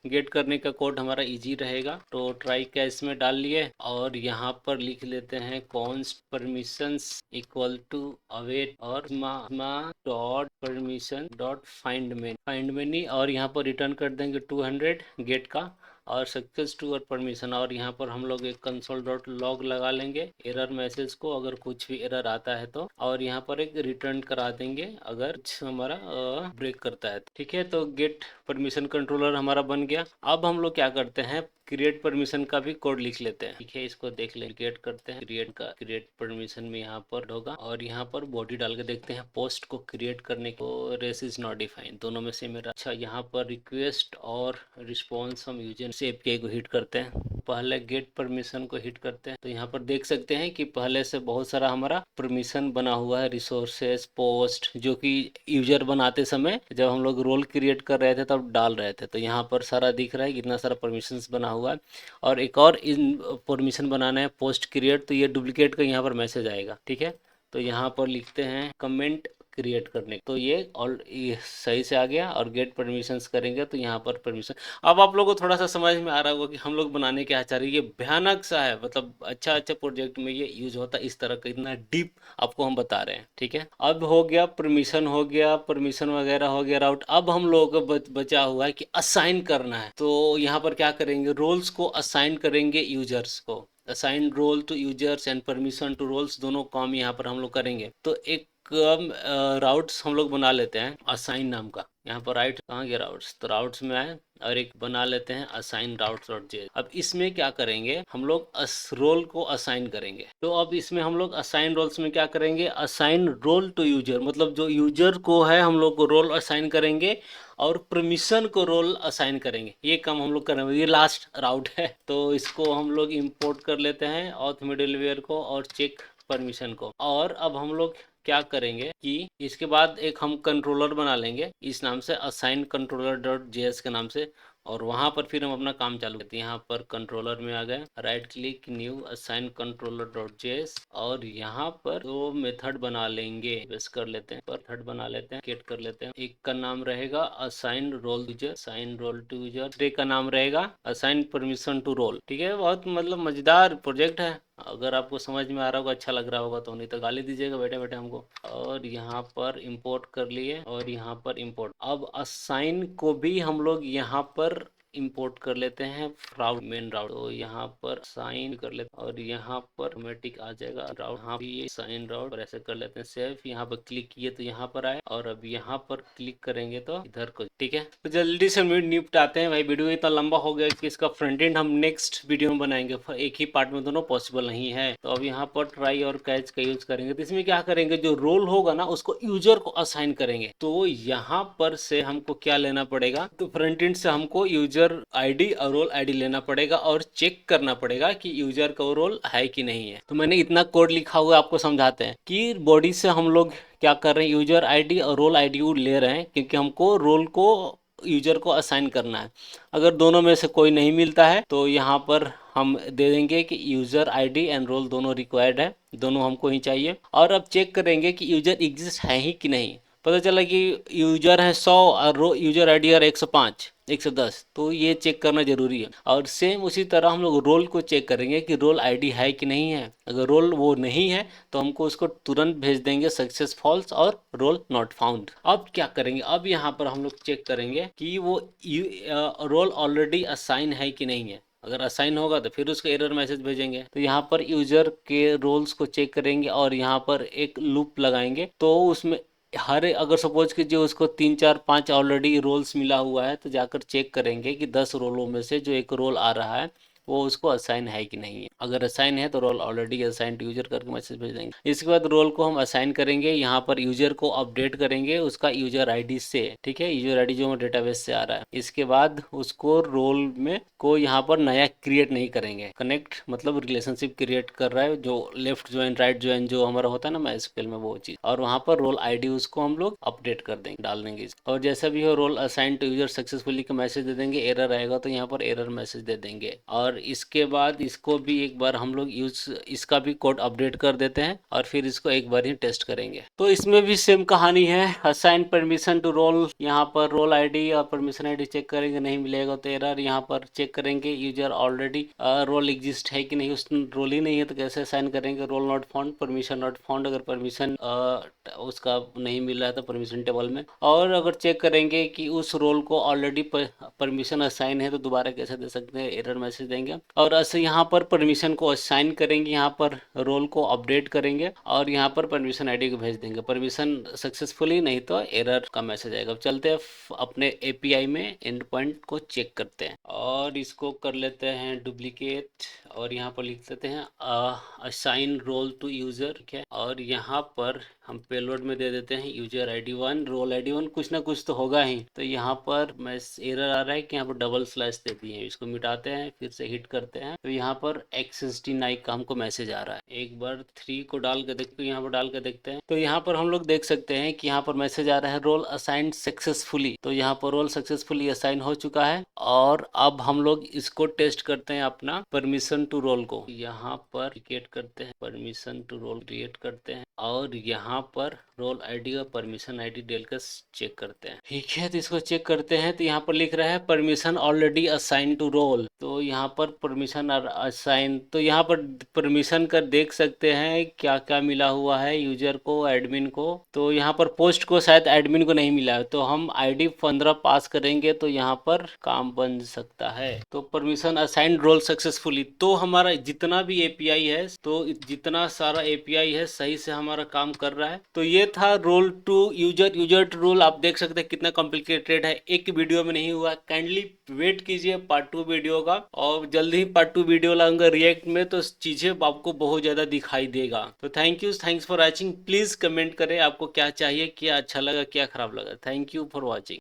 गेट करने का कोड हमारा इजी रहेगा। तो ट्राई कैश में डाल लिए और यहाँ पर लिख लेते हैं const permissions equal to await और dot permission dot find many और यहाँ पर रिटर्न कर देंगे 200 गेट का। और सक्सेस टू और परमिशन, और यहाँ पर हम लोग एक कंसोल डॉट लॉग लगा लेंगे एरर मैसेज को, अगर कुछ भी एरर आता है तो, और यहाँ पर एक रिटर्न करा देंगे अगर कुछ हमारा ब्रेक करता है। ठीक है, तो गेट परमिशन कंट्रोलर हमारा बन गया। अब हम लोग क्या करते हैं, क्रिएट परमिशन का भी कोड लिख लेते हैं। ठीक है, इसको देख ले, क्रिएट करते हैं। क्रिएट परमिशन में यहाँ पर होगा, और यहाँ पर बॉडी डाल के देखते हैं पोस्ट को क्रिएट करने को, रेस इज नॉट डिफाइंड, दोनों में से मेरा। अच्छा, यहाँ पर रिक्वेस्ट और रिस्पॉन्स हम यूजर से एपीआई को हिट करते हैं। पहले गेट परमिशन को हिट करते हैं, तो यहाँ पर देख सकते हैं कि पहले से बहुत सारा हमारा परमिशन बना हुआ है, रिसोर्सेस, पोस्ट, जो कि यूजर बनाते समय जब हम लोग रोल क्रिएट कर रहे थे तब डाल रहे थे, तो यहाँ पर सारा दिख रहा है कितना सारा परमिशन बना हुआ है। और एक और इन परमिशन बनाना है पोस्ट क्रिएट, तो ये डुप्लीकेट का यहाँ पर मैसेज आएगा। ठीक है, तो यहाँ पर लिखते हैं कमेंट क्रिएट करने, तो ये सही से आ गया। और गेट परमिशंस करेंगे तो यहाँ पर परमिशन। अब आप लोगों को थोड़ा सा समझ में आ रहा होगा कि हम लोग बनाने क्या चाह रहे हैं। ये भयानक सा है, मतलब अच्छा प्रोजेक्ट में ये यूज होता है इस तरह का, इतना डीप आपको हम बता रहे हैं। ठीक है, अब हो गया परमिशन, हो गया परमिशन वगैरह, हो गया राउट। अब हम लोगों को बचा हुआ है कि असाइन करना है, तो यहाँ पर क्या करेंगे, रोल्स को असाइन करेंगे यूजर्स को। Assign role to users and permission to roles, दोनों काम यहाँ पर हम लोग करेंगे। तो एक राउट्स हम लोग बना लेते हैं असाइन नाम का। यहाँ पर राइट कहाँ गया राउट्स, तो राउट्स में आए और एक बना लेते हैं असाइन राउट्स डॉट जे। अब इसमें क्या करेंगे, हम लोग रोल को असाइन करेंगे। तो अब इसमें हम लोग असाइन रोल्स में क्या करेंगे, असाइन रोल टू यूजर, मतलब जो यूजर को है हम लोग को रोल असाइन करेंगे और परमिशन को रोल असाइन करेंगे। ये काम हम लोग करेंगे, ये लास्ट राउट है। तो इसको हम लोग इंपोर्ट कर लेते हैं ऑथ मिडलवेयर को और चेक परमिशन को। और अब हम लोग क्या करेंगे कि इसके बाद एक हम कंट्रोलर बना लेंगे इस नाम से, असाइन कंट्रोलर डॉट जेएस के नाम से, और वहां पर फिर हम अपना काम चालू करते हैं। यहाँ पर कंट्रोलर में आ गए, right click, new, assign controller dot JS, और यहाँ पर दो मेथड बना लेंगे, बेस कर लेते हैं, मेथड बना लेते हैं, क्रिएट कर लेते हैं। एक का नाम रहेगा assign role user, assign role to user. दूसरे का नाम रहेगा असाइन परमिशन टू रोल। ठीक है, बहुत मतलब मजेदार प्रोजेक्ट है। अगर आपको समझ में आ रहा होगा, अच्छा लग रहा होगा, तो नहीं तो गाली दीजिएगा बैठे बैठे हमको। और यहाँ पर इंपोर्ट कर लिए, और यहाँ पर इंपोर्ट। अब असाइन को भी हम लोग यहाँ पर इंपोर्ट कर लेते हैं राउट, मेन राउट। तो यहाँ पर साइन कर लेते हैं, और यहाँ पर ऑटोमेटिक आ जाएगा राउट, यहाँ भी साइन राउट, और ऐसे कर लेते हैं सेव। यहाँ पर क्लिक किए तो यहाँ पर आए, और अब यहाँ पर क्लिक करेंगे तो इधर को। ठीक है, तो जल्दी से निपटाते हैं भाई, वीडियो इतना लंबा हो गया कि इसका फ्रंट एंड हम नेक्स्ट वीडियो में बनाएंगे, एक ही पार्ट में दोनों पॉसिबल नहीं है। तो अब यहाँ पर ट्राई और कैच का यूज करेंगे। तो इसमें क्या करेंगे, जो रोल होगा ना उसको यूजर को असाइन करेंगे। तो यहाँ पर से हमको क्या लेना पड़ेगा, तो फ्रंट एंड से हमको यूजर आईडी और रोल आईडी लेना पड़ेगा, और चेक करना पड़ेगा कि यूजर का रोल है कि नहीं है। तो मैंने इतना कोड लिखा हुआ है, आपको समझाते हैं कि बॉडी से हम लोग क्या कर रहे हैं, यूजर आईडी और रोल आईडी ले रहे हैं, क्योंकि हमको रोल को यूजर को असाइन करना है। अगर दोनों में से कोई नहीं मिलता है तो यहाँ पर हम दे देंगे कि यूजर आईडी एंड रोल दोनों रिक्वायर्ड है, दोनों हमको ही चाहिए। और अब चेक करेंगे कि यूजर एग्जिस्ट है ही कि नहीं। पता चला कि यूजर है 100 और यूजर आईडी है 105 110, तो ये चेक करना जरूरी है। और सेम उसी तरह हम लोग रोल को चेक करेंगे कि रोल आईडी है कि नहीं है। अगर रोल वो नहीं है तो हमको उसको तुरंत भेज देंगे सक्सेस फॉल्स और रोल नॉट फाउंड। अब क्या करेंगे, अब यहाँ पर हम लोग चेक करेंगे कि वो रोल ऑलरेडी असाइन है कि नहीं है। अगर असाइन होगा तो फिर उसको एरर मैसेज भेजेंगे। तो यहाँ पर यूजर के रोल्स को चेक करेंगे और यहाँ पर एक लूप लगाएंगे। तो उसमें हर अगर सपोज कि जो उसको 3 4 5 ऑलरेडी रोल्स मिला हुआ है, तो जाकर चेक करेंगे कि 10 रोलों में से जो एक रोल आ रहा है वो उसको असाइन है कि नहीं है। अगर असाइन है तो role already assign to user करके मैसेज भेज देंगे। इसके बाद रोल को हम असाइन करेंगे, यहाँ पर यूजर को अपडेट करेंगे उसका यूजर आईडी से। ठीक है, यूजर आईडी जो डेटाबेस से आ रहा है। इसके बाद उसको रोल में को यहाँ पर नया क्रिएट नहीं करेंगे, कनेक्ट मतलब रिलेशनशिप क्रिएट कर रहा है, जो लेफ्ट ज्वाइन राइट ज्वाइन जो हमारा होता है ना MySQL में, वो चीज। और वहाँ पर रोल आईडी उसको हम लोग अपडेट कर देंगे, डाल देंगे। और जैसा भी हो role assign to user successfully का मैसेज दे देंगे। एरर आएगा तो यहाँ पर एरर मैसेज दे देंगे। और और इसके बाद इसको भी एक बार हम लोग इसका भी कोड अपडेट कर देते हैं और फिर इसको एक बार ही टेस्ट करेंगे। तो इसमें भी सेम कहानी है, असाइन परमिशन टू रोल, यहाँ पर रोल आईडी और परमिशन आईडी चेक करेंगे, नहीं मिलेगा तो एरर। यहाँ पर चेक करेंगे यूजर ऑलरेडी रोल एग्जिस्ट है कि नहीं, उस रोल ही नहीं है तो कैसे असाइन करेंगे। Role not found, permission not found, अगर परमिशन उसका नहीं मिल रहा है तो परमिशन टेबल में। और अगर चेक करेंगे कि उस रोल को ऑलरेडी परमिशन असाइन है तो दोबारा कैसे दे सकते हैं, एरर मैसेज देंगे। और ऐसे यहाँ पर परमिशन को असाइन करेंगे, यहाँ पर रोल को अपडेट करेंगे और यहाँ पर परमिशन आईडी को भेज देंगे। परमिशन सक्सेसफुली, नहीं तो एरर का मैसेज आएगा। अब चलते हैं अपने एपीआई में एंड पॉइंट को चेक करते हैं और इसको कर लेते हैं डुप्लीकेट और यहाँ पर लिख देते हैं असाइन रोल टू यूजर, ठीक है। और यहाँ पर हम पेलोड में दे देते हैं यूजर ID 1, रोल ID 1, कुछ ना कुछ तो होगा ही। तो यहाँ पर मैं एरर आ रहा है कि यहाँ पर डबल स्लैश दे दिए हैं, इसको मिटाते हैं, फिर से हिट करते हैं तो यहाँ पर X69 का हमको मैसेज आ रहा है। एक बार 3 को डाल के देखते हैं, यहाँ पर डाल के देखते हैं तो यहाँ पर हम लोग देख सकते हैं कि यहाँ पर मैसेज आ रहा है रोल असाइन सक्सेसफुली। तो यहाँ पर रोल सक्सेसफुली असाइन हो चुका है और अब हम लोग इसको टेस्ट करते हैं अपना परमिशन टू रोल को। यहाँ पर क्रिएट करते हैं, परमिशन टू रोल क्रिएट करते हैं और यहाँ पर रोल आईडी और परमिशन आईडी डालकर चेक करते हैं, ठीक है। तो इसको चेक करते हैं तो यहाँ पर लिख रहा है permission already assign to role. तो यहाँ पर परमिशन असाइन, तो यहाँ पर परमिशन का देख सकते हैं क्या क्या मिला हुआ है यूजर को, एडमिन को। तो यहाँ पर पोस्ट को शायद एडमिन को नहीं मिला है, तो हम ID 15 पास करेंगे तो यहाँ पर काम बन सकता है। तो परमिशन असाइन रोल सक्सेसफुली। तो हमारा जितना भी एपीआई है, तो जितना सारा एपीआई है सही से हमारा काम कर रहा है। तो ये था role to user, user to role. आप देख सकते हैं कितना कॉम्प्लिकेटेड है, एक वीडियो में नहीं हुआ। काइंडली वेट कीजिए पार्ट 2 वीडियो का और जल्दी ही पार्ट 2 वीडियो लाऊंगा रिएक्ट में, तो चीजें आपको बहुत ज्यादा दिखाई देगा। तो thanks for watching. Please comment करें आपको क्या चाहिए, क्या अच्छा लगा, क्या खराब लगा। Thank you for watching.